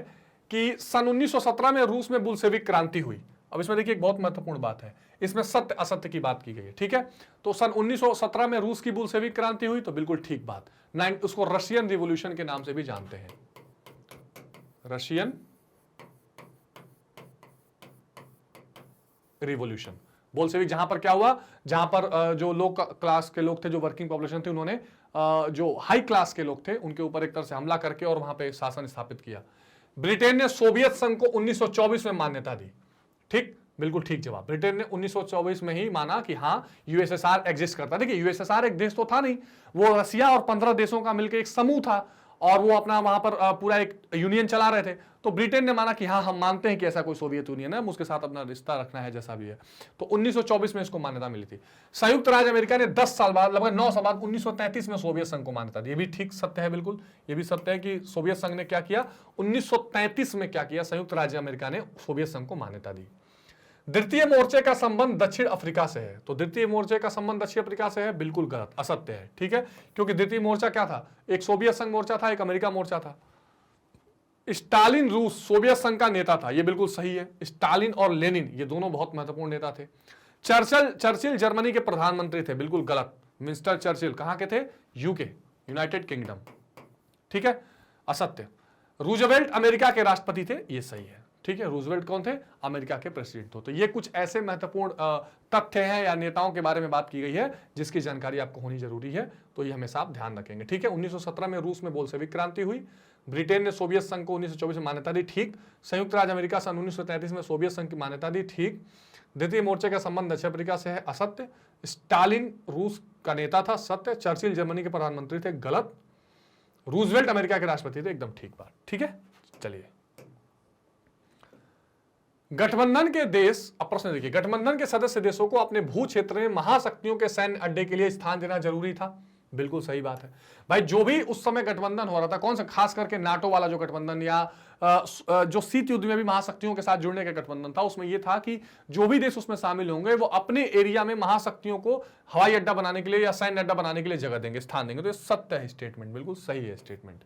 कि सन 1917 में रूस में बुल्शेविक क्रांति हुई। अब इसमें देखिए एक बहुत महत्वपूर्ण बात है, इसमें सत्य असत्य की बात की गई है, ठीक है। तो सन 1917 में रूस की बुल्शेविक क्रांति हुई, तो बिल्कुल ठीक बात। उसको रशियन रिवॉल्यूशन के नाम से भी जानते हैं, रशियन रिवॉल्यूशन। बोल्शेविक जहां पर क्या हुआ, जहां पर जो लो क्लास के लोग थे, जो वर्किंग पॉपुलेशन थी, उन्होंने जो हाई क्लास के लोग थे उनके ऊपर एक तरह से हमला करके और वहां पे शासन स्थापित किया। ब्रिटेन ने सोवियत संघ को 1924 में मान्यता दी, ठीक, बिल्कुल ठीक जवाब। ब्रिटेन ने 1924 में ही माना कि हां यूएसएसआर एग्जिस्ट करता है। देखिए यूएसएसआर एक देश तो था नहीं, वो रसिया और 15 देशों का मिलकर एक समूह था। और वो अपना वहां पर पूरा एक यूनियन चला रहे थे। तो ब्रिटेन ने माना कि हाँ, हम मानते हैं कि ऐसा कोई सोवियत यूनियन है, हम उसके साथ अपना रिश्ता रखना है जैसा भी है। तो 1924 में इसको मान्यता मिली थी। संयुक्त राज्य अमेरिका ने 10 साल बाद, लगभग 9 साल बाद 1933 में सोवियत संघ को मान्यता दी। ये भी ठीक सत्य है, बिल्कुल ये भी सत्य है कि सोवियत संघ ने क्या किया, 1933 में क्या किया, संयुक्त राज्य अमेरिका ने सोवियत संघ को मान्यता दी। द्वितीय मोर्चे का संबंध दक्षिण अफ्रीका से है। तो द्वितीय मोर्चे का संबंध दक्षिण अफ्रीका से है, बिल्कुल गलत, असत्य है। ठीक है, क्योंकि द्वितीय मोर्चा क्या था, एक सोवियत संघ मोर्चा था, एक अमेरिका मोर्चा था। स्टालिन रूस सोवियत संघ का नेता था, यह बिल्कुल सही है। स्टालिन और लेनिन ये दोनों बहुत महत्वपूर्ण नेता थे। चर्चिल जर्मनी के प्रधानमंत्री थे, बिल्कुल गलत। मिस्टर चर्चिल कहां के थे, यूके, यूनाइटेड किंगडम। ठीक है, असत्य। रूजवेल्ट अमेरिका के राष्ट्रपति थे, ये सही है। ठीक है, रूजवेल्ट कौन थे, अमेरिका के प्रेसिडेंट थे। तो ये कुछ ऐसे महत्वपूर्ण तथ्य हैं या नेताओं के बारे में बात की गई है जिसकी जानकारी आपको होनी जरूरी है, तो ये हमेशा आप ध्यान रखेंगे। ठीक है, 1917 में रूस में बोल्शेविक क्रांति हुई। ब्रिटेन ने सोवियत संघ को 1924 में मान्यता दी, ठीक। संयुक्त राज्य अमेरिका सन 1933 में सोवियत संघ की मान्यता दी, ठीक। द्वितीय मोर्चे का संबंध दक्षिण अफ्रीका से है, असत्य। स्टालिन रूस का नेता था, सत्य। चर्चिल जर्मनी के प्रधानमंत्री थे, गलत। रूजवेल्ट अमेरिका के राष्ट्रपति थे, एकदम ठीक बात। ठीक है, चलिए। गठबंधन के देश, अब प्रश्न देखिए, गठबंधन के सदस्य देशों को अपने भू क्षेत्र में महाशक्तियों के सैन्य अड्डे के लिए स्थान देना जरूरी था, बिल्कुल सही बात है भाई। जो भी उस समय गठबंधन हो रहा था, कौन सा, खास करके नाटो वाला जो गठबंधन या जो शीत युद्ध में भी महाशक्तियों के साथ जुड़ने का गठबंधन था, उसमें यह था कि जो भी देश उसमें शामिल होंगे वो अपने एरिया में महाशक्तियों को हवाई अड्डा बनाने के लिए या सैन्य अड्डा बनाने के लिए जगह देंगे, स्थान देंगे। तो ये सत्य है स्टेटमेंट, बिल्कुल सही है स्टेटमेंट।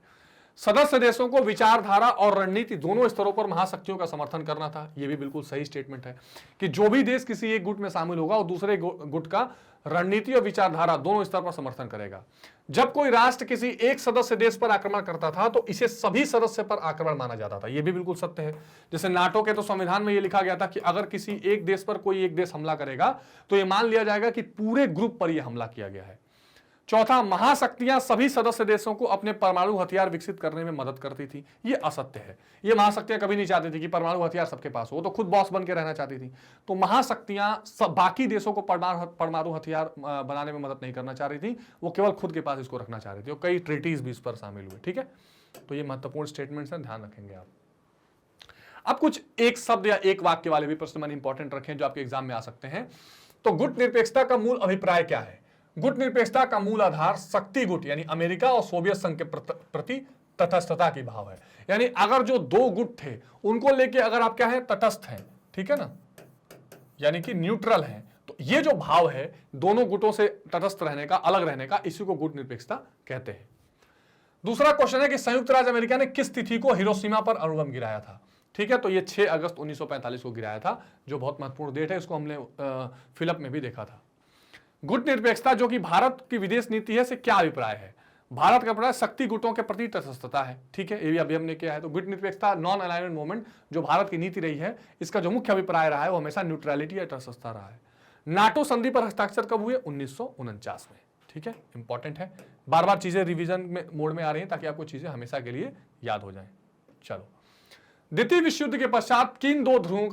सदस्य देशों को विचारधारा और रणनीति दोनों स्तरों पर महाशक्तियों का समर्थन करना था, यह भी बिल्कुल सही स्टेटमेंट है कि जो भी देश किसी एक गुट में शामिल होगा और दूसरे गुट का रणनीति और विचारधारा दोनों स्तर पर समर्थन करेगा। जब कोई राष्ट्र किसी एक सदस्य देश पर आक्रमण करता था तो इसे सभी सदस्य पर आक्रमण माना जाता था, यह भी बिल्कुल सत्य है। जैसे नाटो के तो संविधान में यह लिखा गया था कि अगर किसी एक देश पर कोई एक देश हमला करेगा तो यह मान लिया जाएगा कि पूरे ग्रुप पर यह हमला किया गया है। चौथा, महाशक्तियां सभी सदस्य देशों को अपने परमाणु हथियार विकसित करने में मदद करती थी, यह असत्य है। ये महाशक्तियां कभी नहीं चाहती थी कि परमाणु हथियार सबके पास हो, वो तो खुद बॉस बन के रहना चाहती थी। तो महाशक्तियां सब बाकी देशों को परमाणु हथियार बनाने में मदद नहीं करना चाह रही थी, वो केवल खुद के पास इसको रखना चाह रही थी। और कई ट्रीटीज भी इस पर शामिल हुए। ठीक है, तो ये महत्वपूर्ण स्टेटमेंट्स हैं, ध्यान रखेंगे आप। अब कुछ एक शब्द या एक वाक्य वाले भी प्रश्न मैंने इंपॉर्टेंट रखे हैं जो आपके एग्जाम में आ सकते हैं। तो गुट निरपेक्षता का मूल अभिप्राय क्या है? गुट निरपेक्षता का मूल आधार शक्ति गुट यानी अमेरिका और सोवियत संघ के प्रति तटस्थता की भाव है। यानी अगर जो दो गुट थे उनको लेके अगर आप क्या है, तटस्थ हैं, ठीक है ना, यानी कि न्यूट्रल हैं, तो ये जो भाव है दोनों गुटों से तटस्थ रहने का, अलग रहने का, इसी को गुट निरपेक्षता कहते हैं। दूसरा क्वेश्चन है कि संयुक्त राज्य अमेरिका ने किस तिथि को हिरोशिमा पर अणु बम गिराया था? ठीक है, तो ये 6 अगस्त 1945 को गिराया था, जो बहुत महत्वपूर्ण डेट है, इसको हमने फिलअप में भी देखा था। गुट निरपेक्षता जो कि भारत की विदेश नीति है, से क्या अभिप्राय है? भारत का अभिप्राय शक्ति गुटों के प्रति तटस्थता है। ठीक है, ये भी अभी हमने किया है। तो गुट निरपेक्षता नॉन अलाइनमेंट मूवमेंट जो भारत की नीति रही है, इसका जो मुख्य अभिप्राय रहा है वो हमेशा न्यूट्रलिटी या तटस्थता रहा है। नाटो संधि पर हस्ताक्षर कब हुए? 1949 में। ठीक है, इंपॉर्टेंट है, बार बार चीजें रिवीजन में मोड में आ रही हैं ताकि आपको चीजें हमेशा के लिए याद हो जाएं। चलो, द्वितीय विश्व युद्ध के पश्चात किन दो ध्रुवों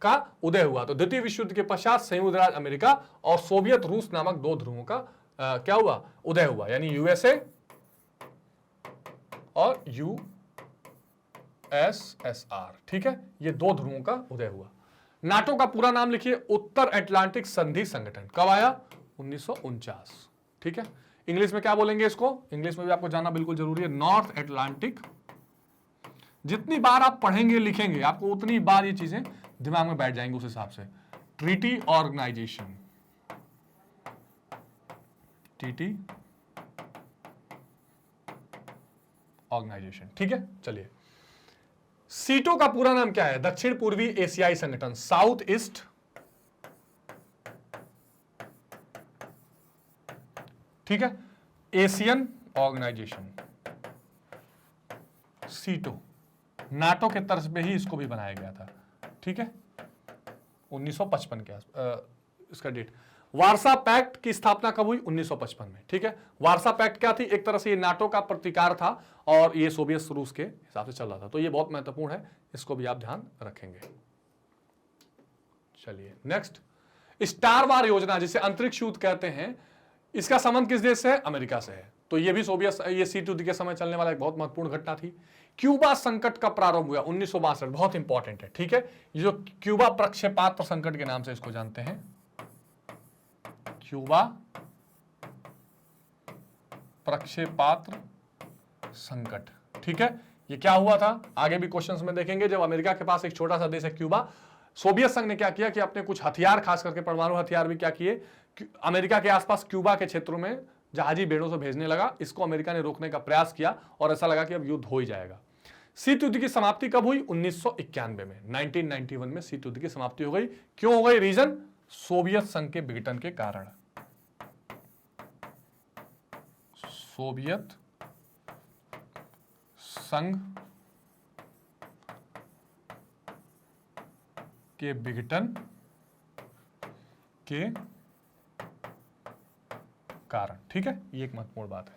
का उदय हुआ? तो द्वितीय विश्व युद्ध के पश्चात संयुक्त राज्य अमेरिका और सोवियत रूस नामक दो ध्रुवों का क्या हुआ? उदय हुआ, यानी यूएसए और यूएसएसआर। ठीक है, ये दो ध्रुवों का उदय हुआ। नाटो का पूरा नाम लिखिए, उत्तर अटलांटिक संधि संगठन। कब आया? 1949। ठीक है, इंग्लिश में क्या बोलेंगे इसको? इंग्लिश में भी आपको जानना बिल्कुल जरूरी है, नॉर्थ अटलांटिक। जितनी बार आप पढ़ेंगे लिखेंगे आपको उतनी बार ये चीजें दिमाग में बैठ जाएंगे, उस हिसाब से। ट्रीटी ऑर्गेनाइजेशन, टीटी ऑर्गेनाइजेशन। ठीक है, चलिए। सीटो का पूरा नाम क्या है? दक्षिण पूर्वी एशियाई संगठन, साउथ ईस्ट ठीक है एशियन ऑर्गेनाइजेशन, सीटो। नाटो के तर्ज पे ही इसको भी बनाया गया था। ठीक है, 1955 के इसका डेट। वार्सा पैक्ट की स्थापना कब हुई? 1955 में। ठीक है, वार्सा पैक्ट क्या थी? एक तरह से ये नाटो का प्रतिकार था और ये सोवियत रूस के हिसाब से चल रहा था, तो ये बहुत महत्वपूर्ण है, इसको भी आप ध्यान रखेंगे। चलिए नेक्स्ट, स्टार वार योजना जिसे अंतरिक्ष युद्ध कहते हैं, इसका संबंध किस देश से है? अमेरिका से है। तो ये भी ये शीत युद्ध के समय चलने वाला एक बहुत महत्वपूर्ण घटना थी। क्यूबा संकट का प्रारंभ हुआ 1962, बहुत इंपॉर्टेंट है, ठीक है। ये जो क्यूबा प्रक्षेपात्र संकट के नाम से इसको जानते हैं, क्यूबा प्रक्षेपात्र संकट, ठीक है। ये क्या हुआ था आगे भी क्वेश्चंस में देखेंगे। जब अमेरिका के पास एक छोटा सा देश है क्यूबा, सोवियत संघ ने क्या किया कि अपने कुछ हथियार, खास करके परमाणु हथियार भी क्या किए, अमेरिका के आसपास क्यूबा के क्षेत्रों में जहाजी बेड़ों से भेजने लगा। इसको अमेरिका ने रोकने का प्रयास किया और ऐसा लगा कि अब युद्ध हो ही जाएगा। शीत युद्ध की समाप्ति कब हुई? 1991 में, 1991 में शीत युद्ध की समाप्ति हो गई। क्यों हो गई? रीजन सोवियत संघ के विघटन के कारण। सोवियत संघ के विघटन के कारण, ठीक है। ये एक महत्वपूर्ण बात है।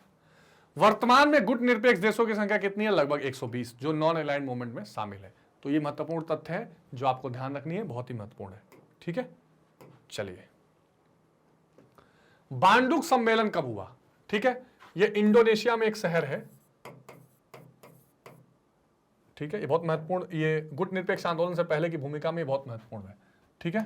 वर्तमान में गुट निरपेक्ष देशों की संख्या कितनी है? लगभग 120, जो नॉन अलाइंड मूवमेंट में शामिल है। तो ये महत्वपूर्ण तथ्य है जो आपको ध्यान रखनी है, बहुत ही महत्वपूर्ण है, ठीक है। चलिए, बांडुक सम्मेलन कब हुआ? ठीक है, ये इंडोनेशिया में एक शहर है, ठीक है। ये बहुत महत्वपूर्ण, ये गुट निरपेक्ष आंदोलन से पहले की भूमिका में बहुत महत्वपूर्ण है, ठीक है।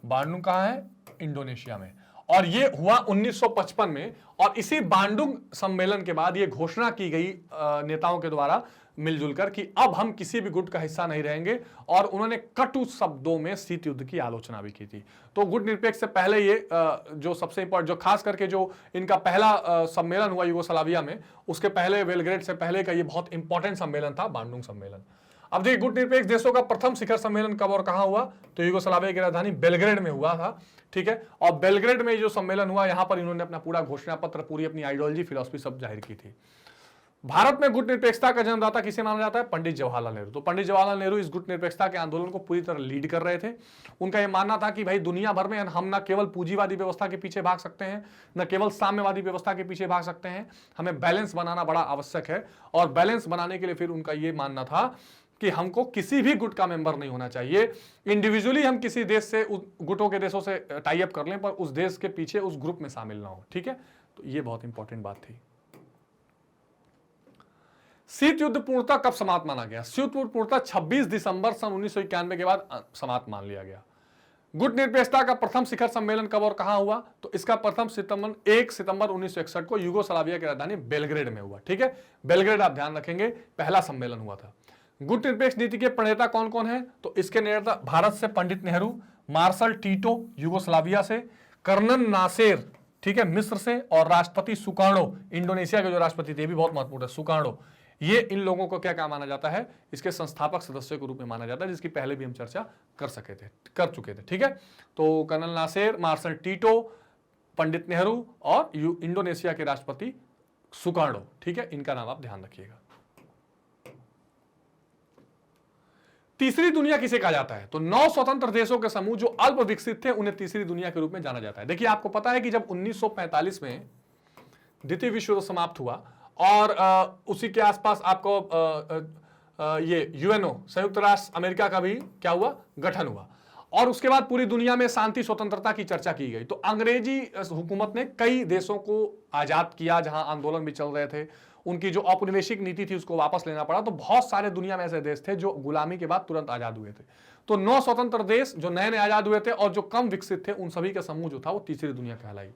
बांडुंग कहां है? इंडोनेशिया में। और ये हुआ 1955 में। और इसी बांडुंग सम्मेलन के बाद ये घोषणा की गई नेताओं के द्वारा मिलजुल कर कि अब हम किसी भी गुट का हिस्सा नहीं रहेंगे। और उन्होंने कटु शब्दों में शीत युद्ध की आलोचना भी की थी। तो गुट निरपेक्ष से पहले ये जो सबसे इंपॉर्टेंट, जो खास करके जो इनका पहला सम्मेलन हुआ यूगोस्लाविया में, उसके पहले बेलग्रेड से पहले का ये बहुत इंपॉर्टेंट सम्मेलन था, बांडुंग सम्मेलन। अब देखिए, गुट निरपेक्ष देशों का प्रथम शिखर सम्मेलन कब और कहां हुआ? तो यूगोस्लाविया की राजधानी बेलग्रेड में हुआ था, ठीक है। और बेलग्रेड में जो सम्मेलन हुआ, यहां पर इन्होंने अपना पूरा घोषणा पत्र, पूरी अपनी आइडियोलॉजी, फिलॉसफी सब जाहिर की थी। भारत में गुट निरपेक्षता का जन्मदाता किसे माना जाता है? पंडित जवाहरलाल नेहरू। तो पंडित जवाहरलाल नेहरू इस गुट निरपेक्षता के आंदोलन को पूरी तरह लीड कर रहे थे। उनका यह मानना था कि भाई दुनिया भर में हम न केवल पूंजीवादी व्यवस्था के पीछे भाग सकते हैं, न केवल साम्यवादी व्यवस्था के पीछे भाग सकते हैं, हमें बैलेंस बनाना बड़ा आवश्यक है। और बैलेंस बनाने के लिए फिर उनका यह मानना था कि हमको किसी भी गुट का मेंबर नहीं होना चाहिए। इंडिविजुअली हम किसी देश से, गुटों के देशों से टाई अप कर लें, पर उस देश के पीछे उस ग्रुप में शामिल ना हो, ठीक है। तो ये बहुत इंपॉर्टेंट बात थी। शीत युद्ध पूर्णतः कब समाप्त माना गया? शीत युद्ध पूर्णतः 26 दिसंबर सन 1991 के बाद समाप्त मान लिया गया। गुट निरपेक्षता का प्रथम शिखर सम्मेलन कब और कहां हुआ? तो इसका प्रथम 1 सितंबर 1961 को यूगोस्लाविया की राजधानी बेलग्रेड में हुआ, ठीक है। बेलग्रेड आप ध्यान रखेंगे, पहला सम्मेलन हुआ था। गुट निरपेक्ष नीति के प्रणेता कौन कौन है? तो इसके निर्माता भारत से पंडित नेहरू, मार्शल टीटो यूगोस्लाविया से, कर्नल नासेर, ठीक है, मिस्र से, और राष्ट्रपति सुकार्णो, इंडोनेशिया के जो राष्ट्रपति थे, भी बहुत महत्वपूर्ण है, सुकार्णो। ये इन लोगों को क्या माना जाता है? इसके संस्थापक सदस्यों के रूप में माना जाता है, जिसकी पहले भी हम चर्चा कर चुके थे, ठीक है। तो colonel Nasser, Marshal Tito, Pandit Nehru और इंडोनेशिया के राष्ट्रपति सुकार्णो, ठीक है, इनका नाम आप ध्यान रखिएगा। तीसरी दुनिया किसे कहा जाता है? तो 9 स्वतंत्र देशों के समूह जो अल्प विकसित थे, उन्हें तीसरी दुनिया के रूप में जाना जाता है। देखिए, आपको पता है कि जब 1945 में द्वितीय विश्व युद्ध समाप्त हुआ और उसी के आसपास आपको ये यूएनओ, संयुक्त राष्ट्र अमेरिका का भी क्या हुआ? गठन हुआ। और उसके बाद पूरी दुनिया में शांति स्वतंत्रता की चर्चा की गई। तो अंग्रेजी हुकूमत ने कई देशों को आजाद किया, जहां आंदोलन भी चल रहे थे। उनकी जो औपनिवेशिक नीति थी उसको वापस लेना पड़ा। तो बहुत सारे दुनिया में ऐसे देश थे जो गुलामी के बाद तुरंत आजाद हुए थे। तो 9 स्वतंत्र देश जो नए नए आजाद हुए थे और जो कम विकसित थे, उन सभी का समूह जो था वो तीसरी दुनिया कहलाई।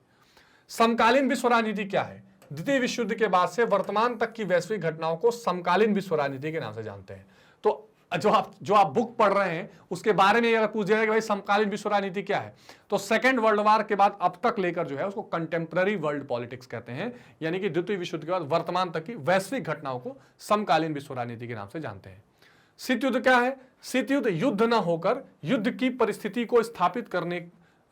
समकालीन विश्व राजनीति क्या है? द्वितीय विश्व युद्ध के बाद से वर्तमान तक की वैश्विक घटनाओं को समकालीन विश्व राजनीति के नाम से जानते हैं। तो जो आप बुक पढ़ रहे हैं उसके बारे में अगर पूछ जाएगा कि भाई समकालीन विश्व राजनीति क्या है, तो सेकेंड वर्ल्ड वार के बाद अब तक लेकर जो है उसको कंटेम्पररी वर्ल्ड पॉलिटिक्स कहते हैं। यानी कि द्वितीय विश्व युद्ध के बाद वर्तमान तक की वैश्विक घटनाओं को समकालीन विश्व राजनीति के नाम से जानते हैं। शीत युद्ध क्या है? शीत युद्ध युद्ध न होकर युद्ध की परिस्थिति को स्थापित करने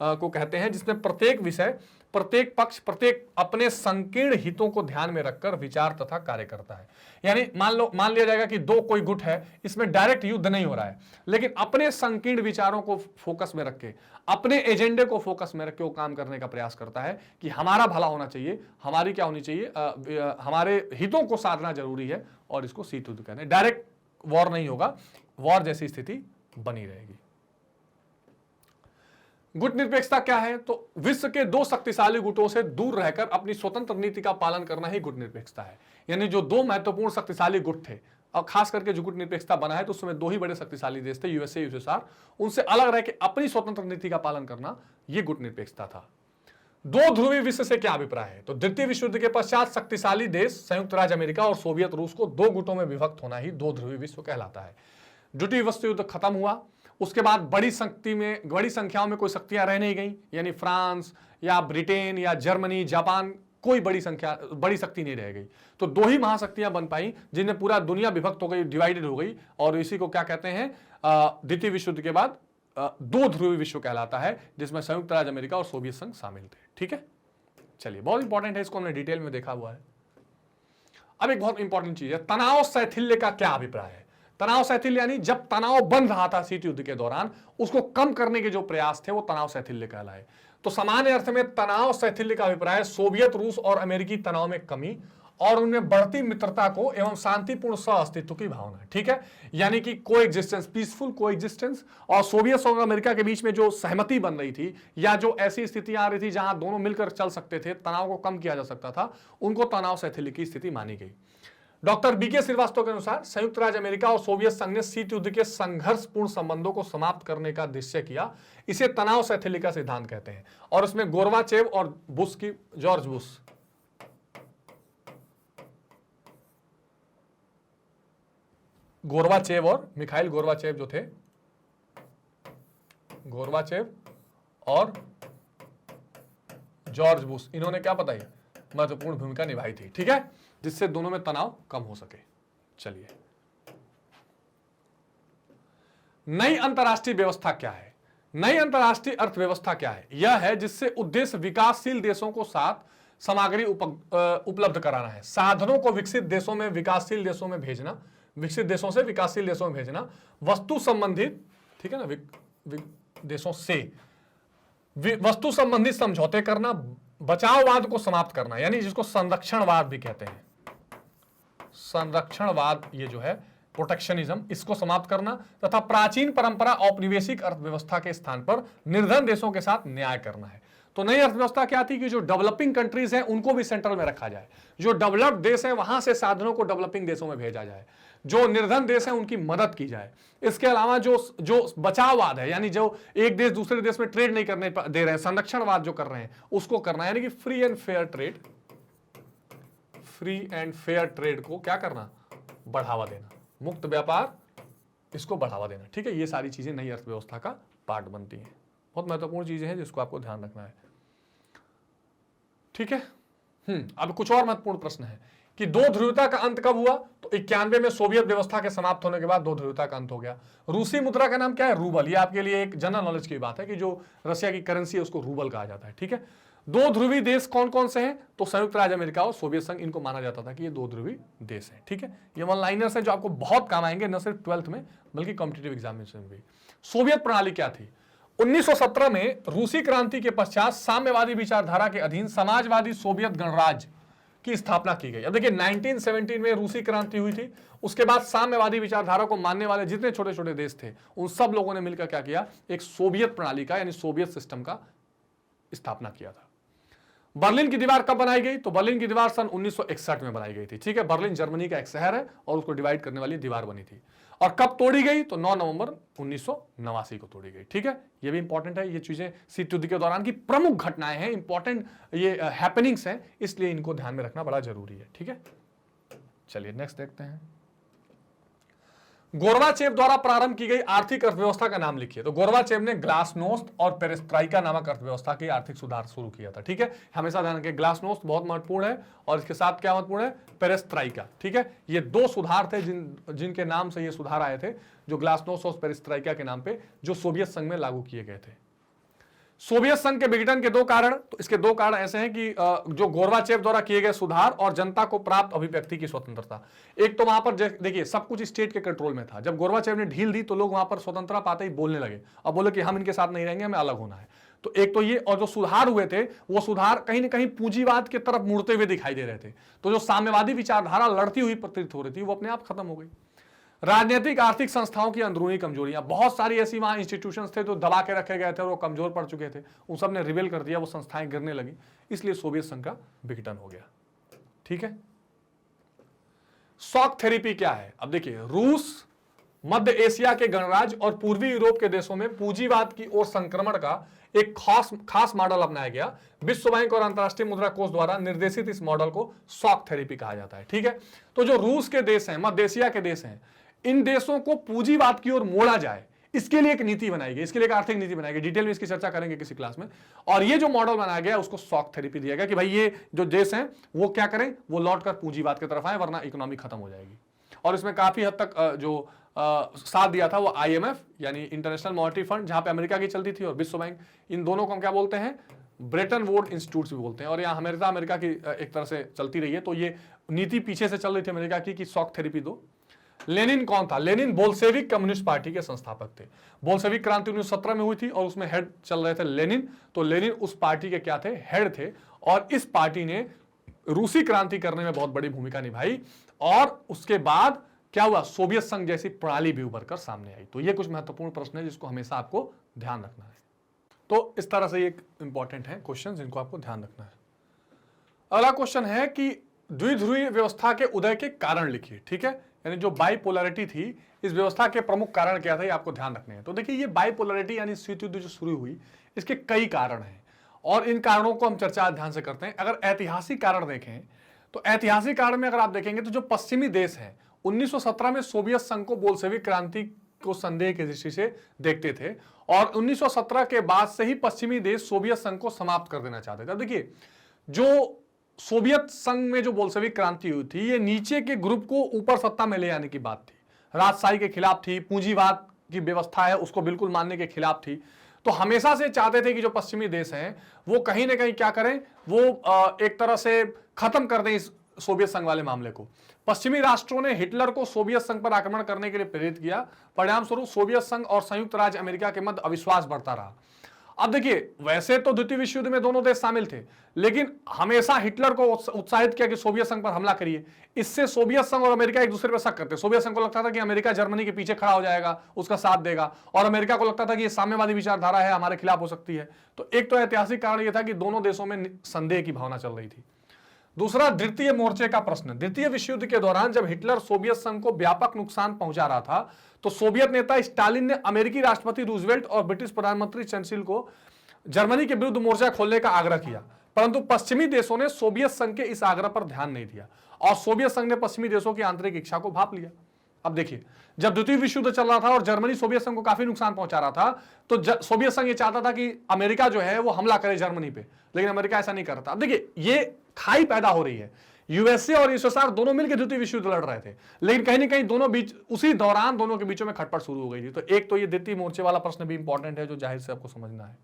को कहते हैं, जिसमें प्रत्येक विषय, प्रत्येक पक्ष, प्रत्येक अपने संकीर्ण हितों को ध्यान में रखकर विचार तथा कार्य करता है। यानी मान लिया जाएगा कि दो कोई गुट है, इसमें डायरेक्ट युद्ध नहीं हो रहा है, लेकिन अपने संकीर्ण विचारों को फोकस में रख के, अपने एजेंडे को फोकस में रख के वो काम करने का प्रयास करता है कि हमारा भला होना चाहिए, हमारी क्या होनी चाहिए, हमारे हितों को साधना जरूरी है। और इसको शीत युद्ध कहते हैं। डायरेक्ट वॉर नहीं होगा, वॉर जैसी स्थिति बनी रहेगी। गुटनिरपेक्षता क्या है? तो विश्व के दो शक्तिशाली गुटों से दूर रहकर अपनी स्वतंत्र नीति का पालन करना ही गुटनिरपेक्षता है। यानी जो दो महत्वपूर्ण शक्तिशाली गुट थे, और खास करके जो गुटनिरपेक्षता बना है तो उसमें दो ही बड़े शक्तिशाली देश थे, यूएसए, यूएसएसआर, उनसे अलग रह के अपनी स्वतंत्र नीति का पालन करना यह गुटनिरपेक्षता था। दो ध्रुवीय विश्व से क्या अभिप्राय है? तो द्वितीय विश्व युद्ध के पश्चात शक्तिशाली देश संयुक्त राज्य अमेरिका और सोवियत रूस को दो गुटों में विभक्त होना ही दो ध्रुवीय विश्व कहलाता है। द्वितीय विश्व युद्ध खत्म हुआ, उसके बाद बड़ी संख्याओं में कोई शक्तियां रह नहीं गई, यानी फ्रांस या ब्रिटेन या जर्मनी, जापान, कोई बड़ी शक्ति नहीं रह गई। तो दो ही महाशक्तियां बन पाई जिनमें पूरा दुनिया विभक्त हो गई, डिवाइडेड हो गई, और इसी को क्या कहते हैं? द्वितीय विश्व युद्ध के बाद दो ध्रुवीय विश्व कहलाता है, जिसमें संयुक्त राज्य अमेरिका और सोवियत संघ शामिल थे। ठीक है, चलिए, बहुत इंपॉर्टेंट है, इसको हमने डिटेल में देखा हुआ है। अब एक बहुत इंपॉर्टेंट चीज है, तनाव शैथिल्य का क्या अभिप्राय है? तनाव शैथिल्य यानी जब तनाव बन रहा था शीत युद्ध के दौरान, उसको कम करने के जो प्रयास थे वो तनाव शैथिल्य कहलाए। तो सामान्य अर्थ में तनाव शैथिल्य का अभिप्राय सोवियत रूस और अमेरिकी तनाव में कमी और उनमें बढ़ती मित्रता को एवं शांतिपूर्ण सह अस्तित्व की भावना। ठीक है, यानी कि कोएग्जिस्टेंस, पीसफुल कोएग्जिस्टेंस, और सोवियत और अमेरिका के बीच में जो सहमति बन रही थी या जो ऐसी स्थितियां आ रही थी जहां दोनों मिलकर चल सकते थे, तनाव को कम किया जा सकता था, उनको तनाव शैथिल्य की स्थिति मानी गई। डॉक्टर बीके श्रीवास्तव के अनुसार संयुक्त राज्य अमेरिका और सोवियत संघ ने शीत युद्ध के संघर्षपूर्ण संबंधों को समाप्त करने का निश्चय किया। इसे तनाव शैथिल्य का सिद्धांत कहते हैं, और उसमें गोर्बाचेव और बुश की, जॉर्ज बुश, गोर्बाचेव और मिखाइल गोर्बाचेव जो थे, गोर्बाचेव और जॉर्ज बुश, इन्होंने क्या बताई? महत्वपूर्ण भूमिका निभाई थी। ठीक है, जिससे दोनों में तनाव कम हो सके। चलिए, नई अंतरराष्ट्रीय व्यवस्था क्या है? नई अंतरराष्ट्रीय अर्थव्यवस्था क्या है? यह है जिससे उद्देश्य विकासशील देशों को साथ सामग्री उपलब्ध कराना है, साधनों को विकसित देशों में विकासशील देशों में भेजना, विकसित देशों से विकासशील देशों में भेजना, वस्तु संबंधित, ठीक है ना, देशों से वस्तु संबंधित समझौते करना, बचाववाद को समाप्त करना, यानी जिसको संरक्षणवाद भी कहते हैं, संरक्षणवाद, ये जो है प्रोटेक्शनिज्म, इसको समाप्त करना, तथा प्राचीन परंपरा औपनिवेशिक अर्थव्यवस्था के स्थान पर निर्धन देशों के साथ न्याय करना है। तो नई अर्थव्यवस्था क्या थी कि जो डेवलपिंग कंट्रीज हैं उनको भी सेंट्रल में रखा जाए, जो डेवलप्ड देश हैं वहां से साधनों को डेवलपिंग देशों में भेजा जाए, जो निर्धन देश हैं उनकी मदद की जाए। इसके अलावा जो बचाववाद है, यानी जो एक देश दूसरे देश में ट्रेड नहीं करने दे रहे हैं, संरक्षणवाद जो कर रहे हैं, उसको करना, यानी कि free and fair trade, free and fair trade को क्या करना? बढ़ावा देना, मुक्त व्यापार, इसको बढ़ावा देना। ठीक है, ये सारी चीजें नई अर्थव्यवस्था का पार्ट बनती हैं, बहुत महत्वपूर्ण चीजें हैं जिसको आपको ध्यान रखना है। ठीक है, अब कुछ और महत्वपूर्ण प्रश्न है कि दो ध्रुवता का अंत कब हुआ? तो 91 में सोवियत व्यवस्था के समाप्त होने के बाद दो ध्रुवता का अंत हो गया। रूसी मुद्रा का नाम क्या है? रूबल। ये आपके लिए एक जनरल नॉलेज की बात है कि जो रशिया की करेंसी है उसको रूबल कहा जाता है। ठीक है, दो ध्रुवीय देश कौन कौन से हैं? तो संयुक्त राज्य अमेरिका और सोवियत संघ, इनको माना जाता था कि ये दो ध्रुवीय देश हैं। ठीक है, ये वन लाइनर्स हैं जो आपको बहुत काम आएंगे, न सिर्फ 12th में बल्कि कॉम्पिटिटिव एग्जामिनेशन में भी। सोवियत प्रणाली क्या थी? 1917 में रूसी क्रांति के पश्चात साम्यवादी विचारधारा के अधीन समाजवादी सोवियत गणराज्य की स्थापना की गई। अब देखिए 1917 में रूसी क्रांति हुई थी, उसके बाद साम्यवादी विचारधारा को मानने वाले जितने छोटे छोटे देश थे उन सब लोगों ने मिलकर क्या किया? एक सोवियत प्रणाली का, यानी सोवियत सिस्टम का स्थापना किया था। बर्लिन की दीवार कब बनाई गई? तो बर्लिन की दीवार सन 1961 में बनाई गई थी। ठीक है, बर्लिन जर्मनी का एक शहर है और उसको डिवाइड करने वाली दीवार बनी थी। और कब तोड़ी गई? तो 9 नवंबर 1989 को तोड़ी गई। ठीक है, ये भी इंपॉर्टेंट है, ये चीजें शीत युद्ध के दौरान की प्रमुख घटनाएं हैं, इंपॉर्टेंट ये हैपनिंग्स हैं, इसलिए इनको ध्यान में रखना बड़ा जरूरी है। ठीक है, चलिए नेक्स्ट देखते हैं। गोर्बाचेव द्वारा प्रारंभ की गई आर्थिक अर्थव्यवस्था का नाम लिखिए। तो गोर्बाचेव ने ग्लासनोस्त और पेरेस्ट्राइका नामक अर्थव्यवस्था की आर्थिक सुधार शुरू किया था। ठीक है, हमेशा ध्यान रखें, ग्लासनोस्त बहुत महत्वपूर्ण है और इसके साथ क्या महत्वपूर्ण है? पेरेस्ट्राइका। ठीक है, ये दो सुधार थे जिनके नाम से ये सुधार आए थे, जो ग्लासनोस्त और पेरेस्ट्राइका के नाम पे, जो सोवियत संघ में लागू किए गए थे। सोवियत संघ के विघटन के दो कारण, तो इसके दो कारण ऐसे हैं कि जो गोर्बाचेव द्वारा किए गए सुधार और जनता को प्राप्त अभिव्यक्ति की स्वतंत्रता। एक तो वहां पर देखिए सब कुछ स्टेट के कंट्रोल में था, जब गोर्बाचेव ने ढील दी तो लोग वहां पर स्वतंत्रता पाते ही बोलने लगे और बोले कि हम इनके साथ नहीं रहेंगे, हमें अलग होना है। तो एक तो ये, और जो सुधार हुए थे वो सुधार कहीं ना कहीं पूंजीवाद की तरफ मुड़ते हुए दिखाई दे रहे थे। तो जो साम्यवादी विचारधारा लड़ती हुई प्रतीत हो रही थी वो अपने आप खत्म हो गई। राजनीतिक आर्थिक संस्थाओं की अंदरूनी कमजोरियां, बहुत सारी ऐसी वहां इंस्टीट्यूशंस थे जो दबा के रखे गए थे और वो कमजोर पड़ चुके थे, उन सब ने रिवेल कर दिया, वो संस्थाएं गिरने लगी, इसलिए सोवियत संघ का विघटन हो गया। ठीक है। शॉक थेरेपी क्या है? अब देखिए, रूस, मध्य एशिया के गणराज्य और पूर्वी यूरोप के देशों में पूंजीवाद की ओर संक्रमण का एक खास मॉडल अपनाया गया। विश्व बैंक और अंतर्राष्ट्रीय मुद्रा कोष द्वारा निर्देशित इस मॉडल को शॉक थेरेपी कहा जाता है। ठीक है। तो जो रूस के देश हैं, मध्य एशिया के देश हैं, इन देशों को पूंजीवाद की ओर मोड़ा जाए, इसके लिए एक नीति बनाई गई, इसके लिए एक आर्थिक नीति बनाई गई। डिटेल में इसकी चर्चा करेंगे किसी क्लास में। और ये जो मॉडल बनाया गया उसको शॉक थेरेपी दिया गया कि भाई ये जो देश हैं वो क्या करें, वो लौटकर पूंजीवाद की तरफ आए, वरना इकोनॉमी खत्म हो जाएगी। और इसमें काफी हद तक जो साथ दिया था वो IMF यानी इंटरनेशनल मॉनेटरी फंड, जहां पे अमेरिका की चलती थी, और विश्व बैंक, इन दोनों को हम क्या बोलते हैं, ब्रेटन वुड इंस्टीट्यूट्स भी बोलते हैं। और यहाँ अमेरिका की एक तरह से चलती रही है। तो ये नीति पीछे से चल रही थी अमेरिका की कि शॉक थेरेपी दो। लेनिन कौन था? लेनिन बोल्शेविक कम्युनिस्ट पार्टी के संस्थापक थे। बोल्शेविक क्रांति 1917 में हुई थी और उसमें हेड चल रहे थे लेनिन। तो लेनिन उस पार्टी के क्या थे? हेड थे। और इस पार्टी ने रूसी क्रांति करने में बहुत बड़ी भूमिका निभाई। और उसके बाद क्या हुआ? सोवियत संघ जैसी प्रणाली भी उभर कर सामने आई। तो ये कुछ महत्वपूर्ण प्रश्न है जिसको हमेशा आपको ध्यान रखना है। तो इस तरह से एक इंपॉर्टेंट है क्वेश्चन जिनको आपको ध्यान रखना है। अगला क्वेश्चन है कि द्विध्रुवीय व्यवस्था के उदय के कारण लिखिए। ठीक है। यानी जो बाइपोलैरिटी थी, इस व्यवस्था के प्रमुख कारण क्या थे, आपको ध्यान रखने हैं। तो देखिए, ये बाइपोलैरिटी यानी शीत युद्ध जो शुरू हुई, इसके कई कारण हैं और इन कारणों को हम चर्चा ध्यान से करते हैं। अगर ऐतिहासिक कारण देखें तो ऐतिहासिक कारण में अगर आप देखेंगे तो जो पश्चिमी देश हैं 1917 में सोवियत संघ को बोल्शेविक क्रांति को संदेह की दृष्टि से देखते थे और 1917 के बाद से ही पश्चिमी देश सोवियत संघ को समाप्त कर देना चाहते थे। अब देखिए, जो सोवियत संघ में जो बोल्शेविक क्रांति हुई थी, ये नीचे के ग्रुप को ऊपर सत्ता में ले आने की बात थी, राजशाही के खिलाफ थी, पूंजीवाद की व्यवस्था है उसको बिल्कुल मानने के खिलाफ थी। तो हमेशा से चाहते थे कि जो पश्चिमी देश हैं वो कहीं ना कहीं क्या करें, वो एक तरह से खत्म कर दें इस सोवियत संघ वाले मामले को। पश्चिमी राष्ट्रों ने हिटलर को सोवियत संघ पर आक्रमण करने के लिए प्रेरित किया। परिणाम स्वरूप सोवियत संघ और संयुक्त राज्य अमेरिका के मध्य अविश्वास बढ़ता रहा। अब देखिए, वैसे तो द्वितीय विश्व युद्ध में दोनों देश शामिल थे, लेकिन हमेशा हिटलर को उत्साहित किया कि सोवियत संघ पर हमला करिए। इससे सोवियत संघ और अमेरिका एक दूसरे पर शक करते। सोवियत संघ को लगता था कि अमेरिका जर्मनी के पीछे खड़ा हो जाएगा, उसका साथ देगा, और अमेरिका को लगता था कि ये साम्यवादी विचारधारा है, हमारे खिलाफ हो सकती है। तो एक तो ऐतिहासिक कारण यह था कि दोनों देशों में संदेह की भावना चल रही थी। दूसरा, द्वितीय मोर्चे का प्रश्न। द्वितीय विश्व युद्ध के दौरान जब हिटलर सोवियत संघ को व्यापक नुकसान पहुंचा रहा था, तो सोवियत नेता स्टालिन ने अमेरिकी राष्ट्रपति रूजवेल्ट और ब्रिटिश प्रधानमंत्री चर्चिल को जर्मनी के विरुद्ध मोर्चा खोलने का आग्रह किया, परंतु पश्चिमी देशों ने सोवियत संघ के इस आग्रह पर ध्यान नहीं दिया और सोवियत संघ ने पश्चिमी देशों की आंतरिक इच्छा को भांप लिया। अब देखिए, जब द्वितीय विश्व युद्ध चल रहा था और जर्मनी सोवियत संघ को काफी नुकसान पहुंचा रहा था, तो सोवियत संघ ये चाहता था कि अमेरिका जो है वो हमला करे जर्मनी पे, लेकिन अमेरिका ऐसा नहीं करता। अब देखिए, ये खाई पैदा हो रही है। यूएसए और यूएसएसआर दोनों मिलकर द्वितीय विश्व युद्ध लड़ रहे थे, लेकिन कहीं ना कहीं दोनों बीच उसी दौरान दोनों के बीचों में खटपट शुरू हो गई थी। तो एक तो ये द्वितीय मोर्चे वाला प्रश्न भी इंपॉर्टेंट है जो जाहिर से आपको समझना है।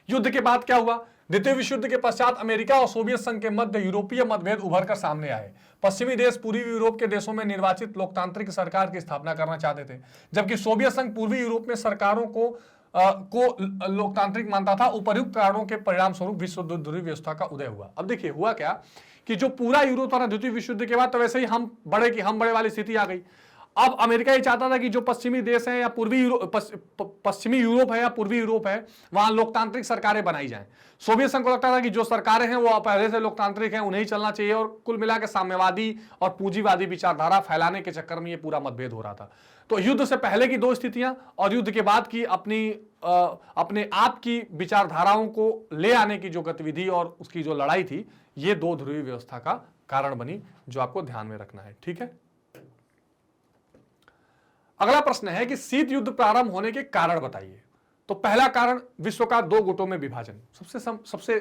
युद्ध के बाद क्या हुआ? द्वितीय विश्व युद्ध के पश्चात अमेरिका और सोवियत संघ के मध्य यूरोपीय मतभेद उभर कर सामने आए। पश्चिमी देश पूर्वी यूरोप के देशों में निर्वाचित लोकतांत्रिक सरकार की स्थापना करना चाहते थे, जबकि सोवियत संघ पूर्वी यूरोप में सरकारों को लोकतांत्रिक मानता था। उपर्युक्त कारणों के परिणाम स्वरूप विश्व द्विध्रुवीय व्यवस्था का उदय हुआ। अब देखिए, हुआ क्या कि जो पूरा यूरोप था द्वितीय विश्व युद्ध के बाद, तो वैसे ही हम बड़े वाली स्थिति आ गई। अब अमेरिका ये चाहता था कि जो पश्चिमी देश हैं या पश्चिमी यूरोप है या पूर्वी यूरोप है, वहां लोकतांत्रिक सरकारें बनाई जाएं। सोवियत संघ को लगता था कि जो सरकारें हैं वो पहले से लोकतांत्रिक हैं, उन्हें ही चलना चाहिए, और कुल मिलाकर साम्यवादी और पूंजीवादी विचारधारा फैलाने के चक्कर में ये पूरा मतभेद हो रहा था। तो युद्ध से पहले की दो स्थितियां और युद्ध के बाद की अपने आप की विचारधाराओं को ले आने की जो गतिविधि और उसकी जो लड़ाई थी, ये दो ध्रुवीय व्यवस्था का कारण बनी, जो आपको ध्यान में रखना है। ठीक है। अगला प्रश्न है कि शीत युद्ध प्रारंभ होने के कारण बताइए। तो पहला कारण विश्व का दो गुटों में विभाजन सबसे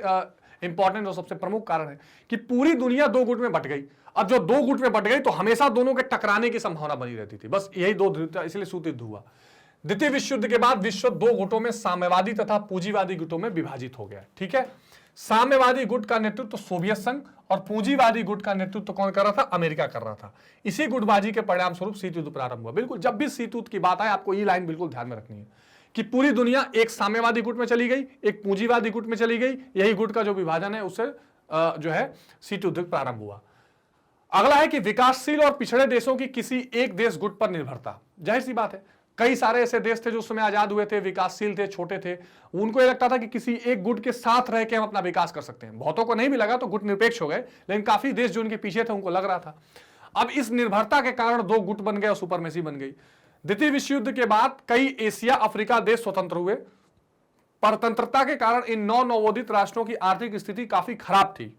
इंपॉर्टेंट और सबसे प्रमुख कारण है कि पूरी दुनिया दो गुट में बट गई। अब जो दो गुट में बट गई तो हमेशा दोनों के टकराने की संभावना बनी रहती थी। बस यही दो, इसलिए शीत युद्ध हुआ। द्वितीय विश्व युद्ध के बाद विश्व दो गुटों में साम्यवादी तथा पूंजीवादी गुटों में विभाजित हो गया। ठीक है। साम्यवादी गुट का नेतृत्व सोवियत संघ और पूंजीवादी गुट का नेतृत्व कौन कर रहा था? अमेरिका कर रहा था। इसी गुटबाजी के परिणाम स्वरूप शीत युद्ध प्रारंभ हुआ। बिल्कुल, जब भी शीत युद्ध की बात आए आपको ये लाइन बिल्कुल ध्यान में रखनी है कि पूरी दुनिया एक साम्यवादी गुट में चली गई, एक पूंजीवादी गुट में चली गई। यही गुट का जो विभाजन है उससे जो है शीत युद्ध प्रारंभ हुआ। अगला है कि विकासशील और पिछड़े देशों की किसी एक देश गुट पर निर्भरता। जाहिर सी बात है, कई सारे ऐसे देश थे जो उस समय आजाद हुए थे, विकासशील थे, छोटे थे, उनको ये लगता था कि किसी एक गुट के साथ रह के हम अपना विकास कर सकते हैं। बहुतों को नहीं भी लगा तो गुट निरपेक्ष हो गए, लेकिन काफी देश जो उनके पीछे थे उनको लग रहा था। अब इस निर्भरता के कारण दो गुट बन गए और सुपरमेसी बन गई। द्वितीय विश्व युद्ध के बाद कई एशिया अफ्रीका देश स्वतंत्र हुए। परतंत्रता के कारण इन नौ नवोदित राष्ट्रों की आर्थिक स्थिति काफी खराब थी।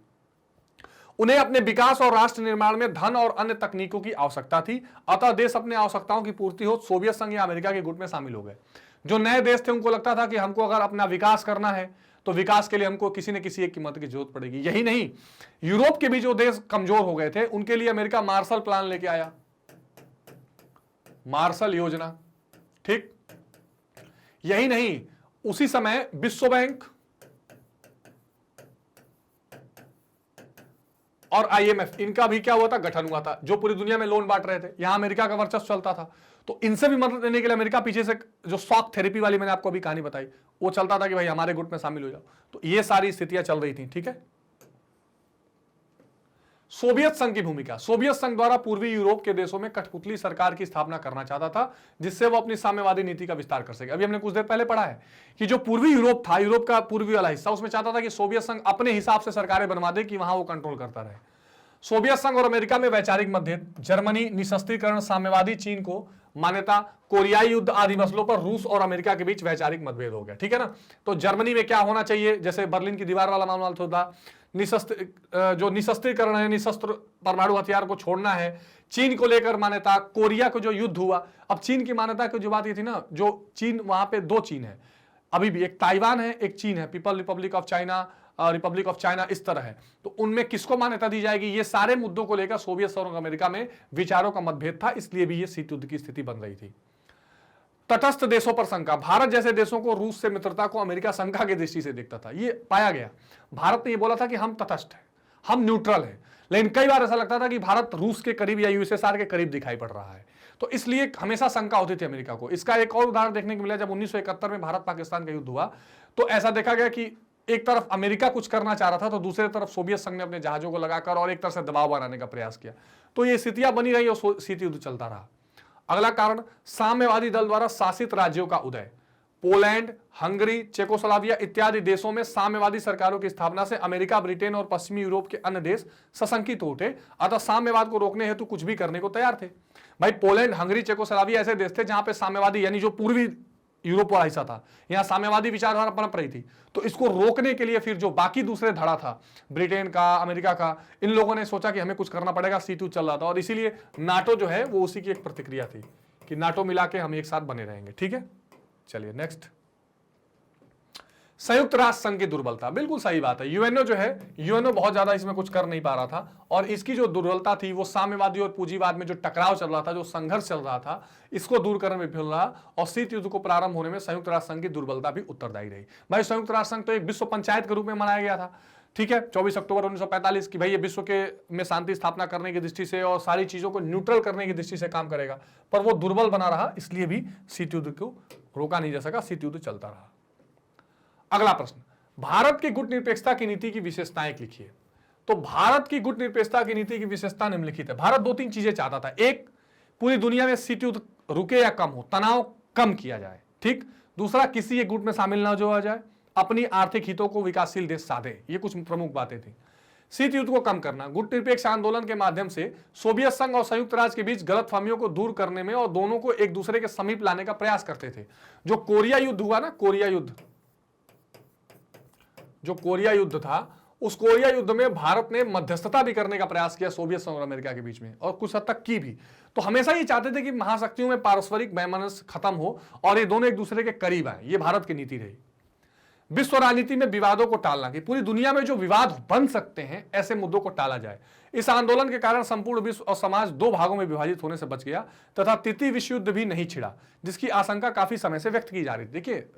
उन्हें अपने विकास और राष्ट्र निर्माण में धन और अन्य तकनीकों की आवश्यकता थी, अतः देश अपने आवश्यकताओं की पूर्ति हो सोवियत संघ या अमेरिका के गुट में शामिल हो गए। जो नए देश थे उनको लगता था कि हमको अगर अपना विकास करना है तो विकास के लिए हमको किसी न किसी एक की मदद की जरूरत पड़ेगी। यही नहीं, यूरोप के भी जो देश कमजोर हो गए थे उनके लिए अमेरिका मार्शल प्लान लेके आया, मार्शल योजना। ठीक, यही नहीं, उसी समय विश्व बैंक और आईएमएफ, इनका भी क्या हुआ था, गठन हुआ था, जो पूरी दुनिया में लोन बांट रहे थे। यहां अमेरिका का वर्चस्व चलता था, तो इनसे भी मदद लेने के लिए अमेरिका पीछे से, जो शॉक थेरेपी वाली मैंने आपको अभी कहानी बताई, वो चलता था कि भाई हमारे गुट में शामिल हो जाओ। तो ये सारी स्थितियां चल रही थी। ठीक है, सोवियत संघ की भूमिका। सोवियत संघ द्वारा पूर्वी यूरोप के देशों में कठपुतली सरकार की स्थापना करना चाहता था, जिससे वो अपनी साम्यवादी नीति का विस्तार कर सके। अभी हमने कुछ देर पहले पढ़ा है कि जो पूर्वी यूरोप था, यूरोप का पूर्वी वाला हिस्सा, उसमें चाहता था कि सोवियत संघ अपने हिसाब से सरकारें बनवा दे कि वहां वो कंट्रोल करता रहे। सोवियत संघ और अमेरिका में वैचारिक मतभेद, जर्मनी निशस्त्रीकरण, साम्यवादी चीन को मान्यता, कोरियाई युद्ध आदि मसलों पर रूस और अमेरिका के बीच वैचारिक मतभेद हो गया। ठीक है ना, तो जर्मनी में क्या होना चाहिए, जैसे बर्लिन की दीवार वाला मामला था, जो निशस्त्रीकरण है, निशस्त्र परमाणु हथियार को छोड़ना है। चीन को लेकर मान्यता, कोरिया को जो युद्ध हुआ, अब चीन की मान्यता की जो बात ये थी ना, जो चीन, वहां पे दो चीन है अभी भी, एक ताइवान है, एक चीन है, people Republic of China, Republic of China, इस तरह है। तो उनमें किसको मान्यता दी जाएगी, ये सारे मुद्दों को लेकर सोवियत संघ और अमेरिका में विचारों का मतभेद था, इसलिए भी ये शीत युद्ध की स्थिति बन रही थी। तटस्थ देशों पर शंका। भारत जैसे देशों को रूस से मित्रता को अमेरिका शंका की दृष्टि से देखता था। ये पाया गया, भारत ने ये बोला था कि हम तटस्थ हैं, हम न्यूट्रल हैं, लेकिन कई बार ऐसा लगता था कि भारत रूस के करीब या यूएसएसआर के करीब दिखाई पड़ रहा है, तो इसलिए हमेशा शंका होती थी अमेरिका को। इसका एक और उदाहरण देखने को मिला, जब 1971 में भारत पाकिस्तान का युद्ध हुआ, तो ऐसा देखा गया कि एक तरफ अमेरिका कुछ करना चाह रहा था, तो दूसरी तरफ सोवियत संघ ने अपने जहाजों को लगाकर और एक तरह से दबाव बनाने का प्रयास किया। तो ये स्थितियां बनी रही और शीत युद्ध चलता रहा। अगला कारण, साम्यवादी दल द्वारा शासित राज्यों का उदय। पोलैंड, हंगरी, चेकोस्लोवाकिया इत्यादि देशों में साम्यवादी सरकारों की स्थापना से अमेरिका, ब्रिटेन और पश्चिमी यूरोप के अन्य देश सशंकित उठे, अतः साम्यवाद को रोकने हेतु कुछ भी करने को तैयार थे। भाई पोलैंड, हंगरी, चेकोस्लोवाकिया ऐसे देश थे जहां पे साम्यवादी, यानी जो पूर्वी यूरोप वाला हिस्सा था, यहां साम्यवादी विचारधारा पनप रही थी, तो इसको रोकने के लिए फिर जो बाकी दूसरे धड़ा था, ब्रिटेन का, अमेरिका का, इन लोगों ने सोचा कि हमें कुछ करना पड़ेगा। शीत युद्ध चल रहा था और इसीलिए नाटो जो है वो उसी की एक प्रतिक्रिया थी कि नाटो मिला के हम एक साथ बने रहेंगे। ठीक है, चलिए नेक्स्ट, संयुक्त राष्ट्र संघ की दुर्बलता। बिल्कुल सही बात है, यूएनओ जो है, यूएनओ बहुत ज्यादा इसमें कुछ कर नहीं पा रहा था, और इसकी जो दुर्बलता थी वो साम्यवादी और पूंजीवाद में जो टकराव चल रहा था, जो संघर्ष चल रहा था, इसको दूर करने में विफल रहा, और शीत युद्ध को प्रारंभ होने में संयुक्त राष्ट्र संघ की दुर्बलता भी उत्तरदायी रही। भाई संयुक्त राष्ट्र संघ तो एक विश्व पंचायत के रूप में मनाया गया था, ठीक है, 24 अक्टूबर 1945 की, भाई ये विश्व के में शांति स्थापना करने की दृष्टि से और सारी चीजों को न्यूट्रल करने की दृष्टि से काम करेगा, पर वो दुर्बल बना रहा, इसलिए भी शीत युद्ध को रोका नहीं जा सका, शीत युद्ध चलता रहा। अगला प्रश्न, भारत की गुट निरपेक्षता की नीति की विशेषताएं लिखिए। तो भारत की गुट निरपेक्षता की नीति की विशेषता निम्नलिखित है। भारत दो तीन चीजें चाहता था, एक, पूरी दुनिया में शीत युद्ध रुके या कम हो, तनाव कम किया जाए, ठीक। दूसरा, किसी एक गुट में शामिल ना हो जाए, अपनी आर्थिक हितों को विकासशील देश साधे, ये कुछ प्रमुख बातें थी। शीत युद्ध को कम करना, गुट निरपेक्ष आंदोलन के माध्यम से सोवियत संघ और संयुक्त राज्य के बीच गलतफहमियों को दूर करने में और दोनों को एक दूसरे के समीप लाने का प्रयास करते थे। जो कोरिया युद्ध हुआ ना, कोरिया युद्ध, जो कोरिया युद्ध था, उस कोरिया युद्ध में भारत ने मध्यस्थता भी करने का प्रयास किया सोवियत संघ और अमेरिका के बीच में, और कुछ हद तक की भी। तो हमेशा ये चाहते थे कि महाशक्तियों में पारस्परिक वैमनस्य खत्म हो और ये दोनों एक दूसरे के करीब आए, ये भारत की नीति रही। विश्व राजनीति में विवादों को टालना, कि पूरी दुनिया में जो विवाद बन सकते हैं ऐसे मुद्दों को टाला जाए। इस आंदोलन के कारण संपूर्ण विश्व और समाज दो भागों में विभाजित होने से बच गया तथा तृतीय विश्व युद्ध भी नहीं छिड़ा, जिसकी आशंका काफी समय से व्यक्त की जा रही थी। देखिए,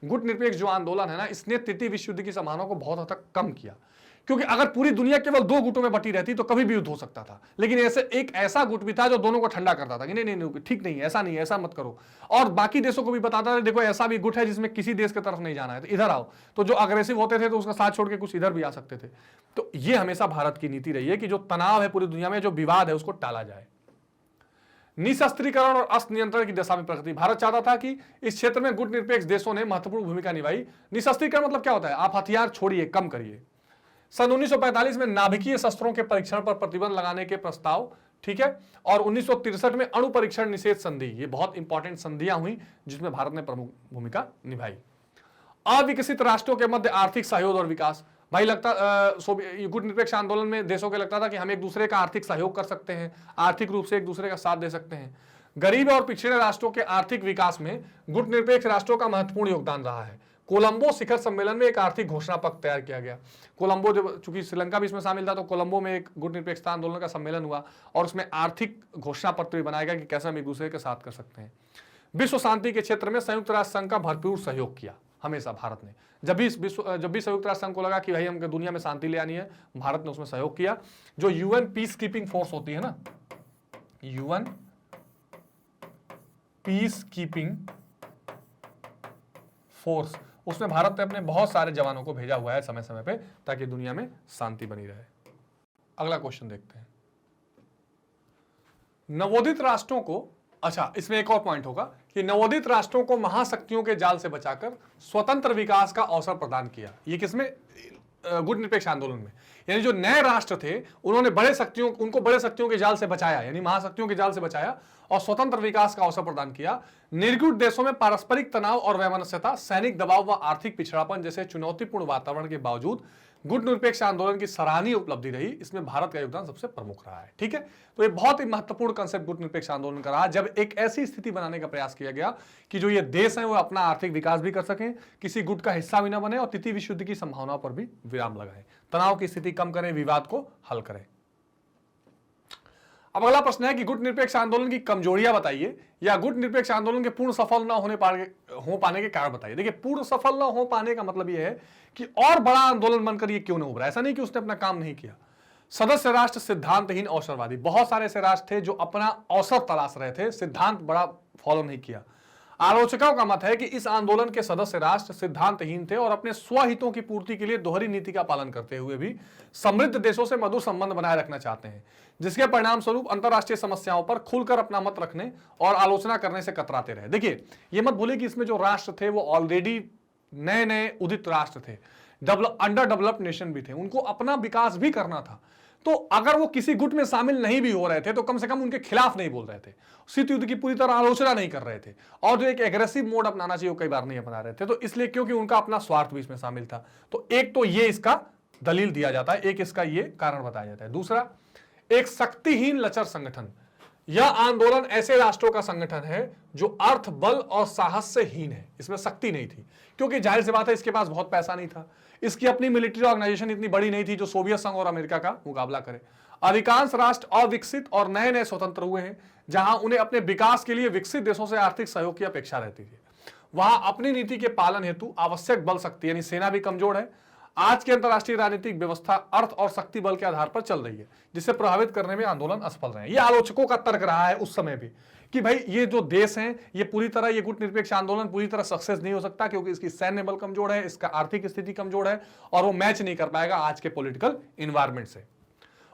गुट निरपेक्ष जो आंदोलन है ना, इसने तृतीय विश्व युद्ध की संभावना को बहुत हद तक कम किया। क्योंकि अगर पूरी दुनिया केवल दो गुटों में बटी रहती तो कभी भी युद्ध हो सकता था, लेकिन ऐसे एक ऐसा गुट भी था जो दोनों को ठंडा करता था कि नहीं नहीं नहीं, ठीक नहीं, ऐसा नहीं, ऐसा मत करो, और बाकी देशों को भी बताता था देखो ऐसा भी गुट है जिसमें किसी देश की तरफ नहीं जाना है, तो इधर आओ। तो जो अग्रेसिव होते थे तो उसका साथ छोड़ के कुछ इधर भी आ सकते थे। तो ये हमेशा भारत की नीति रही है कि जो तनाव है पूरी दुनिया में, जो विवाद है, उसको टाला जाए। निशस्त्रीकरण और अस्त्र नियंत्रण की दिशा में प्रगति। भारत चाहता था कि इस क्षेत्र में गुट निरपेक्ष देशों ने महत्वपूर्ण भूमिका निभाई। निशस्त्रीकरण मतलब क्या होता है? आप हथियार छोड़िए, कम करिए। सन 1945 में नाभिकीय शस्त्रों के परीक्षण पर प्रतिबंध लगाने के प्रस्ताव, ठीक है, और 1963 में अणु परीक्षण निषेध संधि, ये बहुत इंपॉर्टेंट संधियां हुई जिसमें भारत ने प्रमुख भूमिका निभाई। अविकसित राष्ट्रों के मध्य आर्थिक सहयोग और विकास। भाई लगता गुट निरपेक्ष आंदोलन में देशों को लगता था कि हम एक दूसरे का आर्थिक सहयोग कर सकते हैं, आर्थिक रूप से एक दूसरे का साथ दे सकते हैं। गरीब और पिछड़े राष्ट्रों के आर्थिक विकास में गुट निरपेक्ष राष्ट्रों का महत्वपूर्ण योगदान रहा है। कोलंबो शिखर सम्मेलन में एक आर्थिक घोषणा पत्र तैयार किया गया। कोलंबो, जब चूंकि श्रीलंका भी इसमें शामिल था, तो कोलंबो में एक गुट निरपेक्षता आंदोलन का सम्मेलन हुआ और उसमें आर्थिक घोषणा पत्र भी बनाया गया कि कैसे हम एक दूसरे के साथ कर सकते हैं। विश्व शांति के क्षेत्र में संयुक्त राष्ट्र संघ का भरपूर सहयोग किया हमेशा भारत ने। जब भी संयुक्त राष्ट्र संघ को लगा कि भाई हम दुनिया में शांति ले आनी है, भारत ने उसमें सहयोग किया। जो यूएन पीस कीपिंग फोर्स होती है ना, यूएन पीस कीपिंग फोर्स, उसमें भारत ने अपने बहुत सारे जवानों को भेजा हुआ है समय समय पे, ताकि दुनिया में शांति बनी रहे। अगला क्वेश्चन देखते हैं। नवोदित राष्ट्रों को, अच्छा इसमें एक और पॉइंट होगा कि नवोदित राष्ट्रों को महाशक्तियों के जाल से बचाकर स्वतंत्र विकास का अवसर प्रदान किया। ये किसमें? गुट निरपेक्ष आंदोलन में। यानी जो नए राष्ट्र थे उन्होंने उनको बड़े शक्तियों के जाल से बचाया, यानी महाशक्तियों के जाल से बचाया और स्वतंत्र विकास का अवसर प्रदान किया। निर्गुट देशों में पारस्परिक तनाव और वैमनस्यता, सैनिक दबाव व आर्थिक पिछड़ापन जैसे चुनौतीपूर्ण वातावरण के बावजूद गुट निरपेक्ष आंदोलन की सराहनीय उपलब्धि रही। इसमें भारत का योगदान सबसे प्रमुख रहा है। ठीक है, तो ये बहुत ही महत्वपूर्ण कंसेप्ट गुट निरपेक्ष आंदोलन का रहा, जब एक ऐसी स्थिति बनाने का प्रयास किया गया कि जो ये देश है वो अपना आर्थिक विकास भी कर सकें, किसी गुट का हिस्सा भी न बने और तृतीय विश्व युद्ध की संभावना पर भी विराम लगाए, तनाव की स्थिति कम करें, विवाद को हल करें। अब अगला प्रश्न है कि गुट निरपेक्ष आंदोलन की कमजोरियां बताइए या गुट निरपेक्ष आंदोलन के पूर्ण सफल न हो पाने के कारण बताइए। देखिए, पूर्ण सफल न हो पाने का मतलब यह है कि और बड़ा आंदोलन बनकर ये क्यों नहीं उभरा। ऐसा नहीं कि उसने अपना काम नहीं किया। सदस्य राष्ट्र सिद्धांतहीन अवसरवादी, बहुत सारे ऐसे राष्ट्र थे जो अपना अवसर तलाश रहे थे, सिद्धांत बड़ा फॉलो नहीं किया। आलोचकों का मत है कि इस आंदोलन के सदस्य राष्ट्र सिद्धांतहीन थे और अपने स्वहितों की पूर्ति के लिए दोहरी नीति का पालन करते हुए भी समृद्ध देशों से मधुर संबंध बनाए रखना चाहते हैं, जिसके परिणाम स्वरूप अंतरराष्ट्रीय समस्याओं पर खुलकर अपना मत रखने और आलोचना करने से कतराते रहे। देखिए, ये मत भूलिए कि इसमें जो राष्ट्र थे वो ऑलरेडी नए नए उदित राष्ट्र थे, अंडर डेवलप्ड नेशन भी थे, उनको अपना विकास भी करना था। तो अगर वो किसी गुट में शामिल नहीं भी हो रहे थे तो कम से कम उनके खिलाफ नहीं बोल रहे थे, शीत युद्ध की पूरी तरह आलोचना नहीं कर रहे थे, और जो एक एग्रेसिव मोड अपनाना चाहिए वो कई बार नहीं अपना रहे थे। तो इसलिए क्योंकि उनका अपना स्वार्थ भी इसमें शामिल था। तो एक तो ये इसका दलील दिया जाता है, एक इसका ये कारण बताया जाता है। दूसरा, एक शक्तिहीन लचर संगठन। यह आंदोलन ऐसे राष्ट्रों का संगठन है जो अर्थ, बल और साहस से हीन है। इसमें शक्ति नहीं थी, क्योंकि जाहिर सी बात है इसके पास बहुत पैसा नहीं था, इसकी अपनी मिलिट्री ऑर्गेनाइजेशन इतनी बड़ी नहीं थी जो सोवियत संघ और अमेरिका का मुकाबला करे। अधिकांश राष्ट्र अविकसित और नए नए स्वतंत्र हुए हैं, जहां उन्हें अपने विकास के लिए विकसित देशों से आर्थिक सहयोग की अपेक्षा रहती थी। वहां अपनी नीति के पालन हेतु आवश्यक बल शक्ति यानी सेना भी कमजोर है। आज की अंतर्राष्ट्रीय राजनीतिक व्यवस्था अर्थ और शक्ति बल के आधार पर चल रही है, जिसे प्रभावित करने में आंदोलन असफल रहे हैं। यह आलोचकों का तर्क रहा है उस समय भी कि भाई ये जो देश हैं ये पूरी तरह, ये गुट निरपेक्ष आंदोलन पूरी तरह सक्सेस नहीं हो सकता, क्योंकि इसकी सैन्य बल कमजोर है, इसका आर्थिक स्थिति कमजोर है और वो मैच नहीं कर पाएगा आज के पॉलिटिकल इन्वायरमेंट से।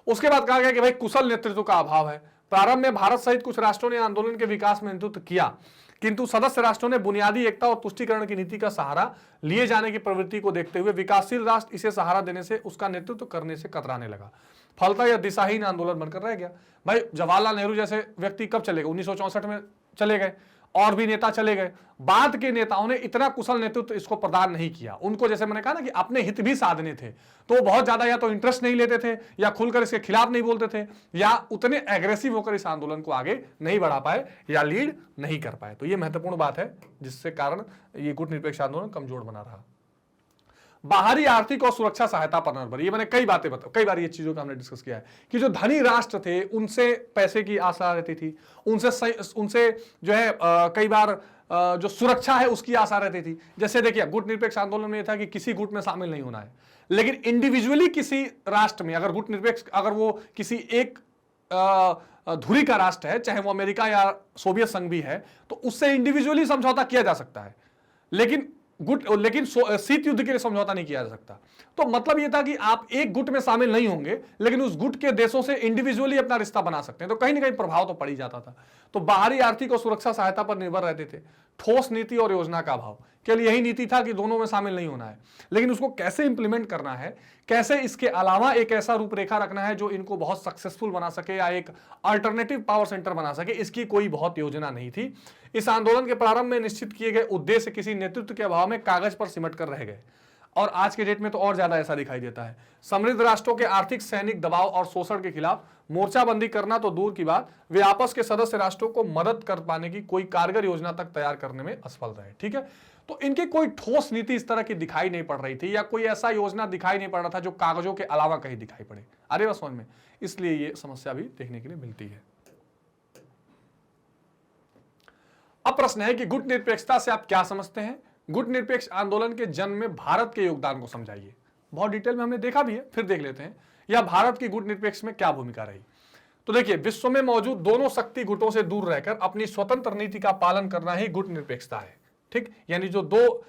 उसके बाद कहा गया कि भाई कुशल नेतृत्व का अभाव है। प्रारंभ में भारत सहित कुछ राष्ट्रों ने आंदोलन के विकास में नेतृत्व किया, किंतु सदस्य राष्ट्रों ने बुनियादी एकता और तुष्टीकरण की नीति का सहारा लिए जाने की प्रवृत्ति को देखते हुए विकासशील राष्ट्र इसे सहारा देने से, उसका नेतृत्व करने से कतराने लगा। फलतः यह दिशाहीन आंदोलन बनकर रह गया। भाई जवाहरलाल नेहरू जैसे व्यक्ति कब चले गए? 1964 में चले गए, और भी नेता चले गए। बाद के नेताओं ने इतना कुशल नेतृत्व इसको प्रदान नहीं किया। उनको, जैसे मैंने कहा ना कि अपने हित भी साधने थे, तो वो बहुत ज्यादा या तो इंटरेस्ट नहीं लेते थे, या खुलकर इसके खिलाफ नहीं बोलते थे, या उतने एग्रेसिव होकर इस आंदोलन को आगे नहीं बढ़ा पाए या लीड नहीं कर पाए। तो ये महत्वपूर्ण बात है, जिससे कारण ये गुट निरपेक्ष आंदोलन कमजोर बना रहा। बाहरी आर्थिक और सुरक्षा सहायता पर निर्भर। ये मैंने कई बार ये चीजों का हमने डिस्कस किया है कि जो धनी राष्ट्र थे उनसे पैसे की आशा रहती थी, उनसे जो है कई बार जो सुरक्षा है उसकी आशा रहती थी। जैसे देखिए गुट निरपेक्ष आंदोलन में यह था कि किसी गुट में शामिल नहीं होना है, लेकिन इंडिविजुअली किसी राष्ट्र में अगर गुट निरपेक्ष, अगर वो किसी एक धुरी का राष्ट्र है, चाहे वो अमेरिका या सोवियत संघ भी है, तो उससे इंडिविजुअली समझौता किया जा सकता है, लेकिन शीत युद्ध के लिए समझौता नहीं किया जा सकता। तो मतलब यह था कि आप एक गुट में शामिल नहीं होंगे, लेकिन उस गुट के देशों से इंडिविजुअली अपना रिश्ता बना सकते हैं, तो कहीं ना कहीं प्रभाव तो पड़ ही जाता था। तो बाहरी आर्थिक और सुरक्षा सहायता पर निर्भर रहते थे। ठोस नीति और योजना का अभाव, केवल यही नीति था कि दोनों में शामिल नहीं होना है, लेकिन उसको कैसे इंप्लीमेंट करना है, कैसे इसके अलावा एक ऐसा रूपरेखा रखना है जो इनको बहुत सक्सेसफुल बना सके या एक अल्टरनेटिव पावर सेंटर बना सके, इसकी कोई बहुत योजना नहीं थी। इस आंदोलन के प्रारंभ में निश्चित किए गए उद्देश्य किसी नेतृत्व के अभाव में कागज पर सिमट कर रह गए, और आज के डेट में तो और ज्यादा ऐसा दिखाई देता है। समृद्ध राष्ट्रों के आर्थिक सैनिक दबाव और शोषण के खिलाफ मोर्चाबंदी करना तो दूर की बात, वे आपस के सदस्य राष्ट्रों को मदद कर पाने की कोई कारगर योजना तक तैयार करने में असफल रहे। ठीक है, तो इनकी कोई ठोस नीति इस तरह की दिखाई नहीं पड़ रही थी, या कोई ऐसा योजना दिखाई नहीं पड़ रहा था जो कागजों के अलावा कहीं दिखाई पड़े। अरे बस समझ में, इसलिए ये समस्या भी देखने के लिए मिलती है। अब प्रश्न है कि गुट निरपेक्षता से आप क्या समझते हैं? गुट निरपेक्ष आंदोलन के जन्म में भारत के योगदान को समझाइए। बहुत डिटेल में हमने देखा भी है, फिर देख लेते हैं, या भारत की गुट निरपेक्ष में क्या भूमिका रही। तो देखिए, विश्व में मौजूद दोनों शक्ति गुटों से दूर रहकर अपनी स्वतंत्र नीति का पालन करना ही गुट निरपेक्षता है। ठीक, यानी जो दो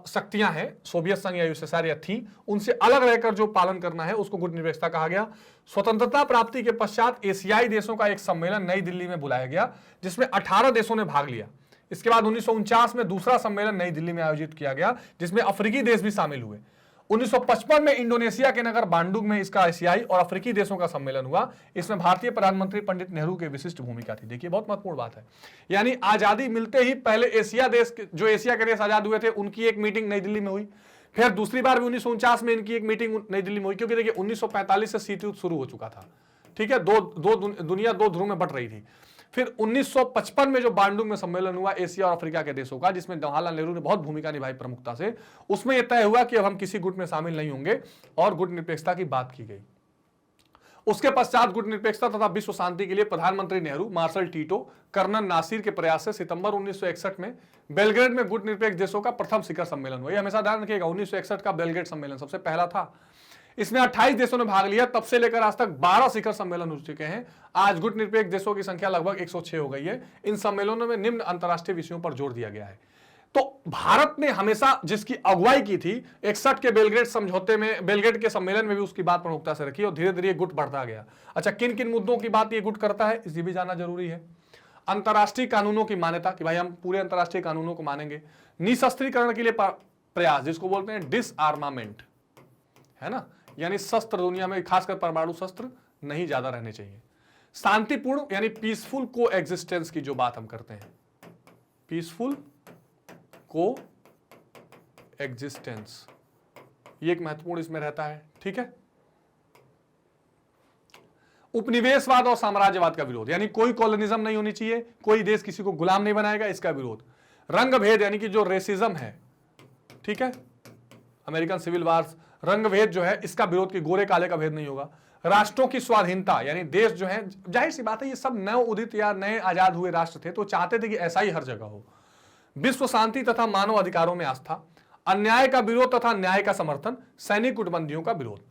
शक्तियां हैं, सोवियत संघ या यूएसएसआर या थी, उनसे अलग रहकर जो पालन करना है उसको गुट निरपेक्षता कहा गया। स्वतंत्रता प्राप्ति के पश्चात एशियाई देशों का एक सम्मेलन नई दिल्ली में बुलाया गया, जिसमें 18 देशों ने भाग लिया। इसके बाद 1949 में दूसरा सम्मेलन नई दिल्ली में आयोजित किया गया, जिसमें अफ्रीकी देश भी शामिल हुए। 1955 में इंडोनेशिया के नगर बांडुग में इसका एशियाई और अफ्रीकी देशों का सम्मेलन हुआ। इसमें भारतीय प्रधानमंत्री पंडित नेहरू की विशिष्ट भूमिका थी। देखिए, बहुत महत्वपूर्ण बात है, यानी आजादी मिलते ही पहले एशिया के देश आजाद हुए थे, उनकी एक मीटिंग नई दिल्ली में हुई। फिर दूसरी बार भी 1949 में इनकी एक मीटिंग नई दिल्ली में हुई, क्योंकि देखिए 1945 से शीत युद्ध शुरू हो चुका था। ठीक है, दुनिया दो ध्रुव में बट रही थी। फिर 1955 में जो बांडुंग में सम्मेलन हुआ एशिया और अफ्रीका के देशों का, जिसमें जवाहरलाल नेहरू ने बहुत भूमिका निभाई प्रमुखता से, उसमें यह तय हुआ कि अब हम किसी गुट में शामिल नहीं होंगे और गुट निरपेक्षता की बात की गई। उसके पश्चात गुट निरपेक्षता तथा विश्व शांति के लिए प्रधानमंत्री Nehru, Marshal Tito, Colonel Nasser के प्रयास से सितंबर 1961 में बेलग्रेड में गुट निरपेक्ष देशों का प्रथम शिखर सम्मेलन हुआ। हमेशा ध्यान रखिएगा, 1961 का बेलग्रेड सम्मेलन सबसे पहला था। इसमें 28 देशों ने भाग लिया। तब से लेकर आज तक 12 शिखर सम्मेलन हो चुके हैं। आज गुट निरपेक्ष देशों की संख्या लगभग 106 हो गई है। इन सम्मेलनों में निम्न अंतर्राष्ट्रीय विषयों पर जोर दिया गया है। तो भारत ने हमेशा जिसकी अगुवाई की थी, 61 के बेलग्रेड समझौते में, बेलग्रेड के सम्मेलन में भी उसकी बात प्रमुखता से रखी और धीरे धीरे गुट बढ़ता गया। अच्छा, किन किन मुद्दों की बात ये गुट करता है, इसे भी जानना जरूरी है। अंतर्राष्ट्रीय कानूनों की मान्यता, कि भाई हम पूरे अंतर्राष्ट्रीय कानूनों को मानेंगे। निशस्त्रीकरण के लिए प्रयास, जिसको बोलते हैं डिसआर्मामेंट, है ना, यानी शस्त्र दुनिया में, खासकर परमाणु शस्त्र नहीं ज्यादा रहने चाहिए। शांतिपूर्ण यानी पीसफुल को एग्जिस्टेंस की जो बात हम करते हैं, पीसफुल को एग्जिस्टेंस, ये एक महत्वपूर्ण इसमें रहता है। ठीक है, उपनिवेशवाद और साम्राज्यवाद का विरोध, यानी कोई कॉलोनिज्म नहीं होनी चाहिए, कोई देश किसी को गुलाम नहीं बनाएगा, इसका विरोध। रंग भेद, यानी कि जो रेसिज्म है, ठीक है, अमेरिकन सिविल वार्स, रंग भेद जो है, इसका विरोध, कि गोरे काले का भेद नहीं होगा। राष्ट्रों की स्वाधीनता, यानी देश जो है, जाहिर सी बात है ये सब नव उदित या नए आजाद हुए राष्ट्र थे, तो चाहते थे कि ऐसा ही हर जगह हो। विश्व शांति तथा मानव अधिकारों में आस्था, अन्याय का विरोध तथा न्याय का समर्थन, सैनिक गुटबंदियों का विरोध,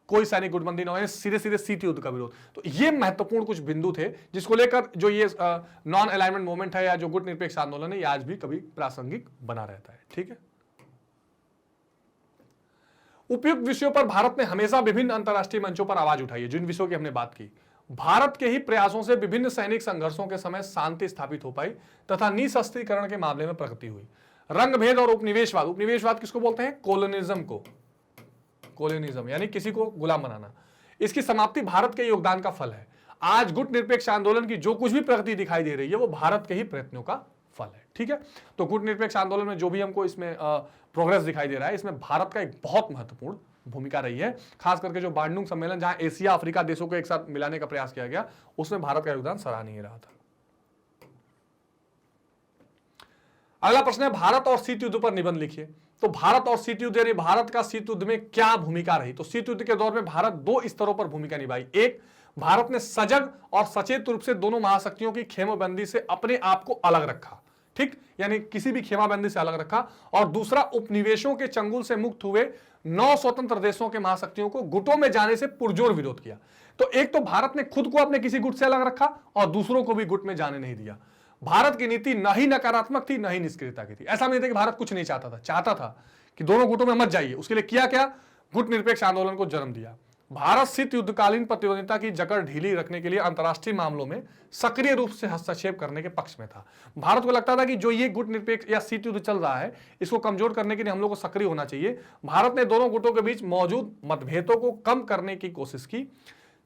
कोई सैनिक गुटबंदी न हो, सीधे सीधे शीत युद्ध का विरोध। तो ये महत्वपूर्ण कुछ बिंदु थे जिसको लेकर जो ये नॉन अलाइनमेंट मूवमेंट है या जो गुट निरपेक्ष आंदोलन है, ये आज भी कभी प्रासंगिक बना रहता है। ठीक है, उपयुक्त विषयों पर भारत ने हमेशा विभिन्न अंतर्राष्ट्रीय मंचों पर आवाज उठाई है। जिन विषयों की हमने बात की, भारत के ही प्रयासों से विभिन्न सैनिक संघर्षों के समय शांति स्थापित हो पाई तथा निशस्त्रीकरण के मामले में प्रगति हुई। रंग भेद और उपनिवेशवाद, उपनिवेशवाद किसको बोलते हैं, कोलोनिज्म को, कोलोनिज्म यानी किसी को गुलाम बनाना, इसकी समाप्ति भारत के योगदान का फल है। आज गुट निरपेक्ष आंदोलन की जो कुछ भी प्रगति दिखाई दे रही है वो भारत के ही प्रयत्नों का फल है। ठीक है, तो गुट निरपेक्ष आंदोलन में जो भी हमको इसमें प्रोग्रेस दिखाई दे रहा है, इसमें भारत का एक बहुत महत्वपूर्ण भूमिका रही है। खास करके जो बांडुंग सम्मेलन, जहां एशिया अफ्रीका देशों को एक साथ मिलाने का प्रयास किया गया, उसमें भारत का योगदान सराहनीय रहा था। अगला प्रश्न है, भारत और शीत युद्ध पर निबंध लिखिए। तो भारत और शीत युद्ध यानी भारत का शीत युद्ध में क्या भूमिका रही? तो शीत युद्ध के दौर में भारत दो स्तरों पर भूमिका निभाई। एक, भारत ने सजग और सचेत रूप से दोनों महाशक्तियों की खेमाबंदी से अपने आप को अलग रखा, ठीक, यानी किसी भी खेमाबंदी से अलग रखा। और दूसरा, उपनिवेशों के चंगुल से मुक्त हुए 9 स्वतंत्र देशों के महाशक्तियों को गुटों में जाने से पुरजोर विरोध किया। तो एक तो भारत ने खुद को अपने किसी गुट से अलग रखा और दूसरों को भी गुट में जाने नहीं दिया। भारत की नीति न ही नकारात्मक थी, न ही निष्क्रियता की थी। ऐसा नहीं था कि भारत कुछ नहीं चाहता था कि दोनों गुटों में मत जाइए। उसके लिए किया क्या? गुट निरपेक्ष आंदोलन को जन्म दिया। भारत शीत युद्धकालीन प्रतिद्वंदिता की जकड़ ढीली रखने के लिए अंतर्राष्ट्रीय मामलों में सक्रिय रूप से हस्तक्षेप करने के पक्ष में था। भारत को लगता था कि जो ये गुट निरपेक्ष या शीत युद्ध चल रहा है, इसको कमजोर करने के लिए हम लोग को सक्रिय होना चाहिए। भारत ने दोनों गुटों के बीच मौजूद मतभेदों को कम करने की कोशिश की।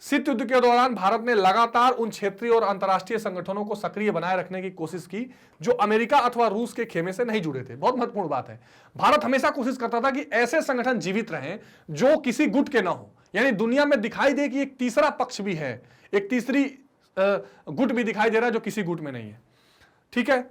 शीत युद्ध के दौरान भारत ने लगातार उन क्षेत्रीय और अंतर्राष्ट्रीय संगठनों को सक्रिय बनाए रखने की कोशिश की जो अमेरिका अथवा रूस के खेमे से नहीं जुड़े थे। बहुत महत्वपूर्ण बात है। भारत हमेशा कोशिश करता था कि ऐसे संगठन जीवित रहें जो किसी गुट के ना हो, यानी दुनिया में दिखाई दे कि एक तीसरा पक्ष भी है, एक तीसरी गुट भी दिखाई दे रहा है जो किसी गुट में नहीं है, ठीक है।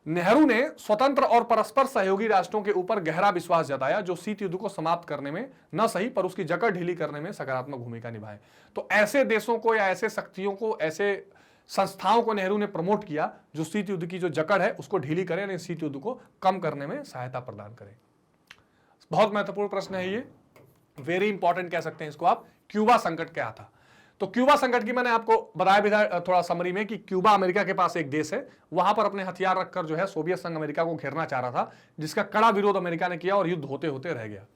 नेहरू ने स्वतंत्र और परस्पर सहयोगी राष्ट्रों के ऊपर गहरा विश्वास जताया जो शीत युद्ध को समाप्त करने में न सही पर उसकी जकड़ ढीली करने में सकारात्मक भूमिका निभाए। तो ऐसे देशों को या ऐसे शक्तियों को, ऐसे संस्थाओं को नेहरू ने प्रमोट किया जो शीत युद्ध की जो जकड़ है उसको ढीली करें, यानी शीत युद्ध को कम करने में सहायता प्रदान करें। बहुत महत्वपूर्ण प्रश्न है ये, वेरी इंपॉर्टेंट कह सकते हैं इसको आप। क्यूबा संकट क्या था? तो क्यूबा संकट की मैंने आपको बताया भी था थोड़ा समरी में कि क्यूबा अमेरिका के पास एक देश है, वहां पर अपने हथियार रखकर जो है सोवियत संघ अमेरिका को घेरना चाह रहा था, जिसका कड़ा विरोध अमेरिका ने किया और युद्ध होते होते रह गया।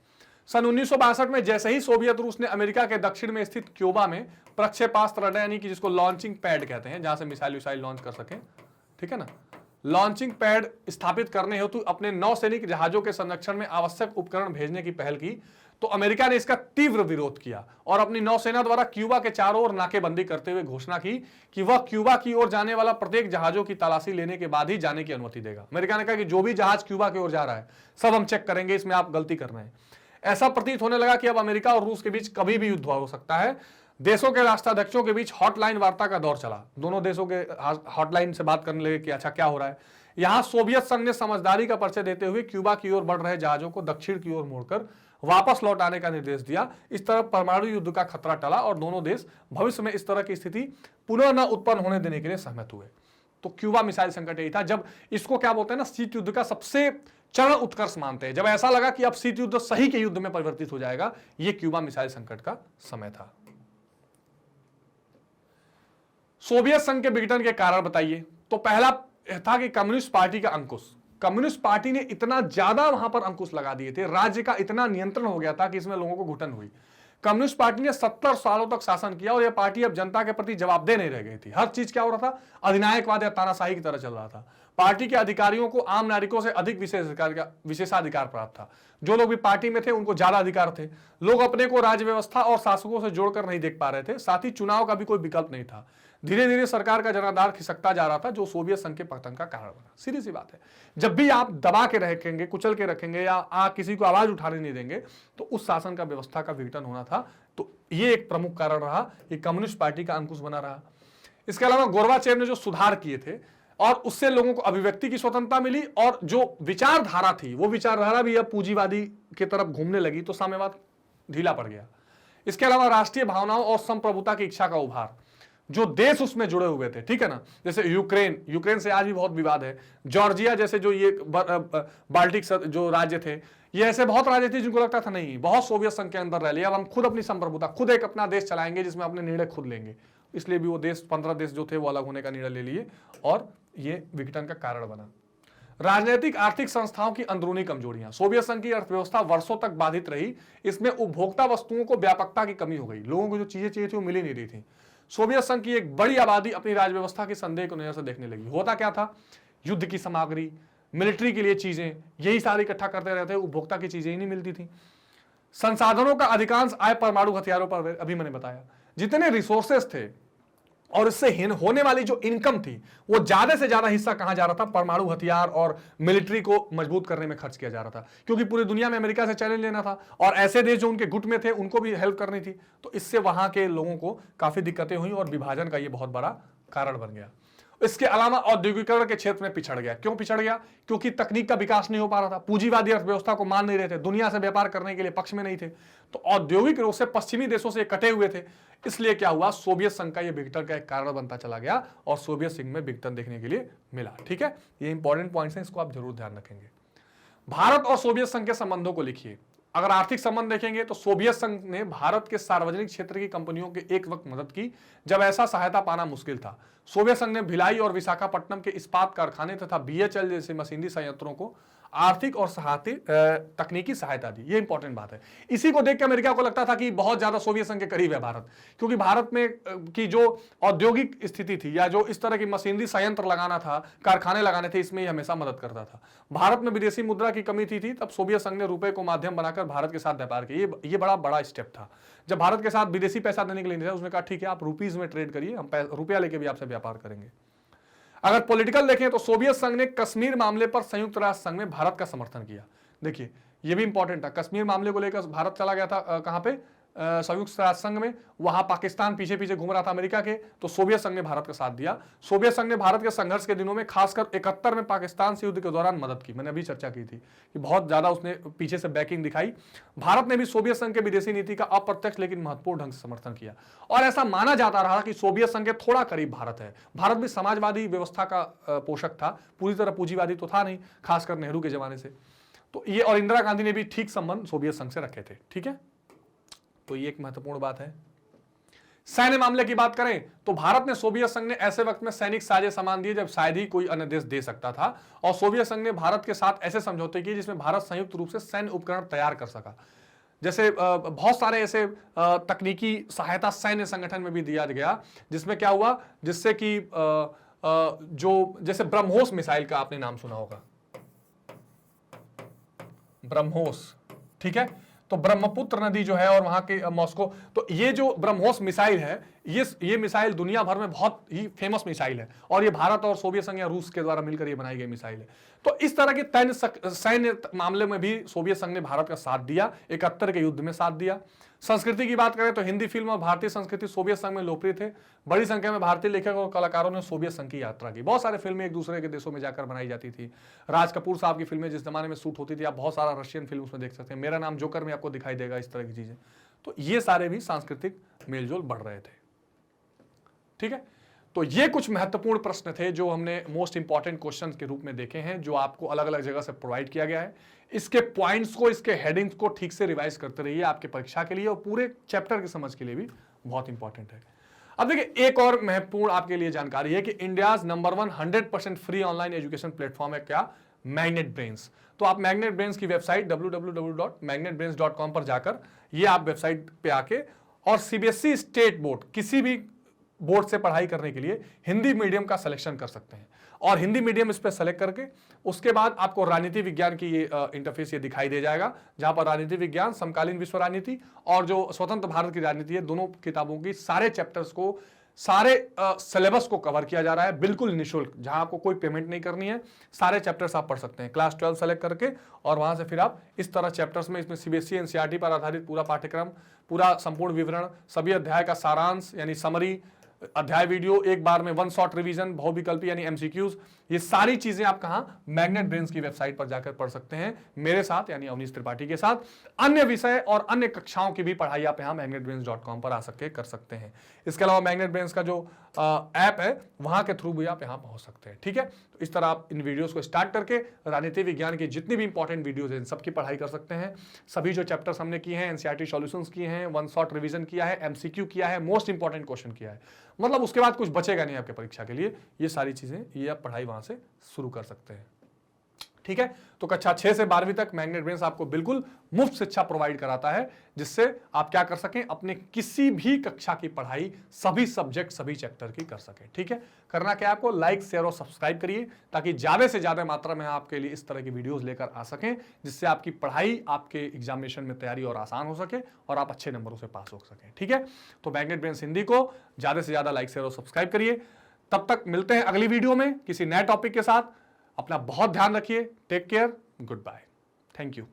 सन 1962 में जैसे ही सोवियत रूस ने अमेरिका के दक्षिण में स्थित क्यूबा में प्रक्षेपास्त्र अड्डा, यानी कि जिसको लॉन्चिंग पैड कहते हैं, जहां से मिसाइल विसाइल लॉन्च कर सके, ठीक है ना, लॉन्चिंग पैड स्थापित करने हेतु अपने नौसैनिक जहाजों के संरक्षण में आवश्यक उपकरण भेजने की पहल की, तो अमेरिका ने इसका तीव्र विरोध किया और अपनी नौसेना द्वारा क्यूबा के चारों ओर नाकेबंदी करते हुए घोषणा की कि वह क्यूबा की ओर जाने वाला प्रत्येक जहाजों की तलाशी लेने के बाद ही जाने की अनुमति देगा। अमेरिका ने कहा कि जो भी जहाज क्यूबा की ओर जा रहा है सब हम चेक करेंगे, इसमें आप गलती कर रहे हैं। ऐसा प्रतीत होने लगा कि अब अमेरिका और रूस के बीच कभी भी युद्ध हो सकता है। देशों के राष्ट्राध्यक्षों के बीच हॉटलाइन वार्ता का दौर चला। दोनों देशों के हॉटलाइन से बात करने लगे कि अच्छा क्या हो रहा है। यहां सोवियत संघ ने समझदारी का परिचय देते हुए क्यूबा की ओर बढ़ रहे जहाजों को दक्षिण की ओर मोड़कर वापस लौट आने का निर्देश दिया। इस तरह परमाणु युद्ध का खतरा टला और दोनों देश भविष्य में इस तरह की स्थिति पुनः न उत्पन्न होने देने के लिए सहमत हुए। तो क्यूबा मिसाइल संकट यही था, जब इसको क्या बोलते हैं ना, शीत युद्ध का सबसे चरम उत्कर्ष मानते हैं। जब ऐसा लगा कि अब शीत युद्ध सही के युद्ध में परिवर्तित हो जाएगा, यह क्यूबा मिसाइल संकट का समय था। सोवियत संघ के विघटन के कारण बताइए। तो पहला था कि कम्युनिस्ट पार्टी का अंकुश। कम्युनिस्ट पार्टी ने इतना ज्यादा वहां पर अंकुश लगा दिए थे, राज्य का इतना नियंत्रण हो गया था कि इसमें लोगों को घुटन हुई। कम्युनिस्ट पार्टी ने 70 सालों तक शासन किया और यह पार्टी अब जनता के प्रति जवाबदेह नहीं रह गई थी। हर चीज क्या हो रहा था, अधिनायकवाद या तानाशाही की तरह चल रहा था। पार्टी के अधिकारियों को आम नागरिकों से अधिक विशेषाधिकार प्राप्त था। जो लोग भी पार्टी में थे उनको ज्यादा अधिकार थे। लोग अपने को राज्य व्यवस्था और शासकों से जोड़कर नहीं देख पा रहे थे। साथ ही चुनाव का भी कोई विकल्प नहीं था। धीरे धीरे सरकार का जनाधार खिसकता जा रहा था, जो सोवियत संघ के पतन का कारण बना। सीधी सी बात है, जब भी आप दबा के रखेंगे, कुचल के रखेंगे या किसी को आवाज उठाने नहीं देंगे, तो उस शासन का व्यवस्था का विघटन होना था। तो ये एक प्रमुख कारण रहा कि कम्युनिस्ट पार्टी का अंकुश बना रहा। इसके अलावा गोर्बाचेव ने जो सुधार किए थे और उससे लोगों को अभिव्यक्ति की स्वतंत्रता मिली और जो विचारधारा थी वो विचारधारा भी अब पूंजीवादी की तरफ घूमने लगी, तो साम्यवाद ढीला पड़ गया। इसके अलावा राष्ट्रीय भावनाओं और संप्रभुता की इच्छा का उभार, जो देश उसमें जुड़े हुए थे, ठीक है ना, जैसे यूक्रेन से आज भी बहुत विवाद है। जॉर्जिया जैसे जो ये बाल्टिक जो राज्य थे, ये ऐसे बहुत राज्य थे जिनको लगता था नहीं बहुत सोवियत संघ के अंदर रह लिया, अब हम खुद अपनी संप्रभुता, खुद एक अपना देश चलाएंगे जिसमें अपने निर्णय खुद लेंगे। इसलिए भी वो देश 15 देश जो थे वो अलग होने का निर्णय ले लिए और ये विघटन का कारण बना। राजनीतिक आर्थिक संस्थाओं की अंदरूनी कमजोरियां, सोवियत संघ की अर्थव्यवस्था वर्षों तक बाधित रही। इसमें उपभोक्ता वस्तुओं को व्यापकता की कमी हो गई, लोगों को जो चीजें चाहिए थी वो मिल ही नहीं रही थी। सोवियत संघ की एक बड़ी आबादी अपनी राज्य व्यवस्था की संदेह को नजर से देखने लगी। होता क्या था, युद्ध की सामग्री, मिलिट्री के लिए चीजें, यही सारी इकट्ठा करते रहते, उपभोक्ता की चीजें ही नहीं मिलती थी। संसाधनों का अधिकांश आय परमाणु हथियारों पर, अभी मैंने बताया, जितने रिसोर्सेस थे और इससे होने वाली जो इनकम थी वो ज्यादा से ज्यादा हिस्सा कहां जा रहा था, परमाणु हथियार और मिलिट्री को मजबूत करने में खर्च किया जा रहा था, क्योंकि पूरी दुनिया में अमेरिका से चैलेंज लेना था और ऐसे देश जो उनके गुट में थे उनको भी हेल्प करनी थी। तो इससे वहां के लोगों को काफी दिक्कतें हुई और विभाजन का ये बहुत बड़ा कारण बन गया। इसके अलावा औद्योगिकरण के क्षेत्र में पिछड़ गया। क्यों पिछड़ गया? क्योंकि तकनीक का विकास नहीं हो पा रहा था, पूंजीवादी अर्थव्यवस्था को मान नहीं रहे थे, दुनिया से व्यापार करने के लिए पक्ष में नहीं थे, तो औद्योगिक रूप से पश्चिमी देशों से कटे हुए थे। इसलिए क्या हुआ, सोवियत संघ का यह विघटन का एक कारण बनता चला गया और सोवियत संघ में विघटन देखने के लिए मिला। ठीक है, ये इंपॉर्टेंट पॉइंट्स हैं, इसको आप जरूर ध्यान रखेंगे। भारत और सोवियत संघ के संबंधों को लिखिए। अगर आर्थिक संबंध देखेंगे तो सोवियत संघ ने भारत के सार्वजनिक क्षेत्र की कंपनियों के एक वक्त मदद की जब ऐसा सहायता पाना मुश्किल था। सोवियत संघ ने भिलाई और विशाखापट्टनम के इस्पात कारखाने तथा बीएचएल जैसे मशीनरी संयंत्रों को आर्थिक और तकनीकी सहायता दी। ये इंपॉर्टेंट बात है। इसी को देख के अमेरिका को लगता था कि बहुत ज्यादा सोवियत संघ के करीब है भारत, क्योंकि भारत में की जो औद्योगिक स्थिति थी या जो इस तरह की मशीनरी संयंत्र लगाना था, कारखाने लगाने थे, इसमें हमेशा मदद करता था। भारत में विदेशी मुद्रा की कमी थी, तब सोवियत संघ ने रुपए को माध्यम बनाकर भारत के साथ व्यापार किया। ये बड़ा स्टेप था। जब भारत के साथ विदेशी पैसा देने के लिए नहीं था, उसने कहा ठीक है आप रुपीज में ट्रेड करिए, हम रुपया लेके भी आपसे व्यापार करेंगे। अगर पॉलिटिकल देखें तो सोवियत संघ ने कश्मीर मामले पर संयुक्त राष्ट्र संघ में भारत का समर्थन किया। देखिए ये भी इंपॉर्टेंट था, कश्मीर मामले को लेकर भारत चला गया था कहां पे, संयुक्त राष्ट्र संघ में। वहां पाकिस्तान पीछे पीछे घूम रहा था अमेरिका के, तो सोवियत संघ ने भारत का साथ दिया। सोवियत संघ ने भारत के संघर्ष के दिनों में खासकर 71 में पाकिस्तान से युद्ध के दौरान मदद की। मैंने अभी चर्चा की थी कि बहुत ज्यादा उसने पीछे से बैकिंग दिखाई। भारत ने भी सोवियत संघ के विदेशी नीति का अप्रत्यक्ष लेकिन महत्वपूर्ण ढंग से समर्थन किया और ऐसा माना जाता रहा कि सोवियत संघ के थोड़ा करीब भारत है। भारत भी समाजवादी व्यवस्था का पोषक था, पूरी तरह पूंजीवादी तो था नहीं, खासकर नेहरू के जमाने से। तो ये और इंदिरा गांधी ने भी ठीक संबंध सोवियत संघ से रखे थे। ठीक है, तो ये एक महत्वपूर्ण बात है। सैन्य मामले की बात करें तो भारत ने सोवियत संघ ने ऐसे वक्त में सैनिक साझे सामान दिए जब शायद ही कोई अन्य देश दे सकता था, और सोवियत संघ ने भारत के साथ ऐसे समझौते किए जिसमें भारत संयुक्त रूप से सैन्य उपकरण तैयार कर सका। जैसे बहुत सारे ऐसे तकनीकी सहायता सैन्य संगठन में भी दिया गया, जिसमें क्या हुआ, जिससे कि जो जैसे ब्रह्मोस मिसाइल का आपने नाम सुना होगा, ब्रह्मोस। ठीक है, तो ब्रह्मपुत्र नदी जो है और वहां के मॉस्को, तो ये जो ब्रह्मोस मिसाइल है, ये मिसाइल दुनिया भर में बहुत ही फेमस मिसाइल है और ये भारत और सोवियत संघ या रूस के द्वारा मिलकर ये बनाई गई मिसाइल है। तो इस तरह के सैन्य मामले में भी सोवियत संघ ने भारत का साथ दिया, 71 के युद्ध में साथ दिया। संस्कृति की बात करें तो हिंदी फिल्म और भारतीय संस्कृति सोवियत संघ में लोकप्रिय थे। बड़ी संख्या में भारतीय लेखक और कलाकारों ने सोवियत संघ की यात्रा की। बहुत सारे फिल्में एक दूसरे के देशों में जाकर बनाई जाती थी। राज कपूर साहब की फिल्में जिस जमाने में शूट होती थी, आप बहुत सारा रशियन फिल्म उसमें देख सकते हैं। मेरा नाम जोकर में आपको दिखाई देगा, इस तरह की चीजें। तो ये सारे भी सांस्कृतिक मेलजोल बढ़ रहे थे। ठीक है, तो ये कुछ महत्वपूर्ण प्रश्न थे जो हमने मोस्ट इंपॉर्टेंट क्वेश्चंस के रूप में देखे हैं, जो आपको अलग अलग जगह से प्रोवाइड किया गया है। इसके पॉइंट्स को, इसके हेडिंग्स को ठीक से रिवाइज करते रहिए आपके परीक्षा के लिए और पूरे चैप्टर की समझ के लिए भी बहुत इंपॉर्टेंट है। अब देखिए एक और महत्वपूर्ण आपके लिए जानकारी है कि India's number 1 100% free online education platform है क्या, मैग्नेट ब्रेन्स। तो आप मैग्नेट ब्रेन्स की वेबसाइट www.magnetbrains.com पर जाकर ये आप वेबसाइट पे आके और सीबीएसई स्टेट बोर्ड, किसी भी बोर्ड से पढ़ाई करने के लिए हिंदी मीडियम का सिलेक्शन कर सकते हैं और हिंदी मीडियम इस पर सेलेक्ट करके उसके बाद आपको राजनीति विज्ञान की ये इंटरफेस ये दिखाई दे जाएगा, जहां पर राजनीति विज्ञान, समकालीन विश्व राजनीति और जो स्वतंत्र भारत की राजनीति है, दोनों किताबों की सारे चैप्टर्स को, सारे सिलेबस को कवर किया जा रहा है बिल्कुल निःशुल्क, जहां आपको कोई पेमेंट नहीं करनी है। सारे चैप्टर्स आप पढ़ सकते हैं क्लास 12 सेलेक्ट करके और वहां से फिर आप इस तरह चैप्टर्स में, इसमें सीबीएसई एनसीईआरटी पर आधारित पूरा पाठ्यक्रम, पूरा संपूर्ण विवरण, सभी अध्याय का सारांश यानी समरी, अध्याय वीडियो, एक बार में 1 शॉट रिवीजन, बहुविकल्पी यानी एमसीक्यूज, ये सारी चीजें आप कहां, मैग्नेट ब्रेन्स की वेबसाइट पर जाकर पढ़ सकते हैं मेरे साथ यानी अवनीश त्रिपाठी के साथ। अन्य विषय और अन्य कक्षाओं की भी पढ़ाई आप यहां magnetbrains.com पर आ सके कर सकते हैं। इसके अलावा मैग्नेट ब्रेन्स का जो ऐप है वहां के थ्रू भी आप यहां पहुंच सकते हैं। ठीक है, तो इस तरह आप इन वीडियोस को स्टार्ट करके राजनीति विज्ञान की जितनी भी इंपॉर्टेंट वीडियोस हैं इन सबकी पढ़ाई कर सकते हैं। सभी जो चैप्टर्स हमने किए हैं, एनसीईआरटी सॉल्यूशंस किए हैं, 1 शॉट रिवीजन किया है, एमसीक्यू किया है, मोस्ट इंपॉर्टेंट क्वेश्चन किया है, मतलब उसके बाद कुछ बचेगा नहीं आपके परीक्षा के लिए। ये सारी चीजें ये आप पढ़ाई वहां से शुरू कर सकते हैं। ठीक है, तो कक्षा 6 से 12वीं तक मैग्नेट ब्रेन्स आपको बिल्कुल मुफ्त शिक्षा प्रोवाइड कराता है, जिससे आप क्या कर सकें, अपने किसी भी कक्षा की पढ़ाई सभी सब्जेक्ट, सभी चैप्टर की कर सकें। ठीक है, करना क्या आपको, लाइक, शेयर और सब्सक्राइब करिए ताकि ज्यादा से ज्यादा मात्रा में आपके लिए इस तरह की वीडियोस लेकर आ सकें, जिससे आपकी पढ़ाई, आपके एग्जामिनेशन में तैयारी और आसान हो सके और आप अच्छे नंबरों से पास हो सकें। ठीक है, तो मैग्नेट ब्रेन्स हिंदी को ज्यादा से ज्यादा लाइक, शेयर और सब्सक्राइब करिए। तब तक मिलते हैं अगली वीडियो में किसी नए टॉपिक के साथ। अपना बहुत ध्यान रखिए, take care, goodbye, thank you.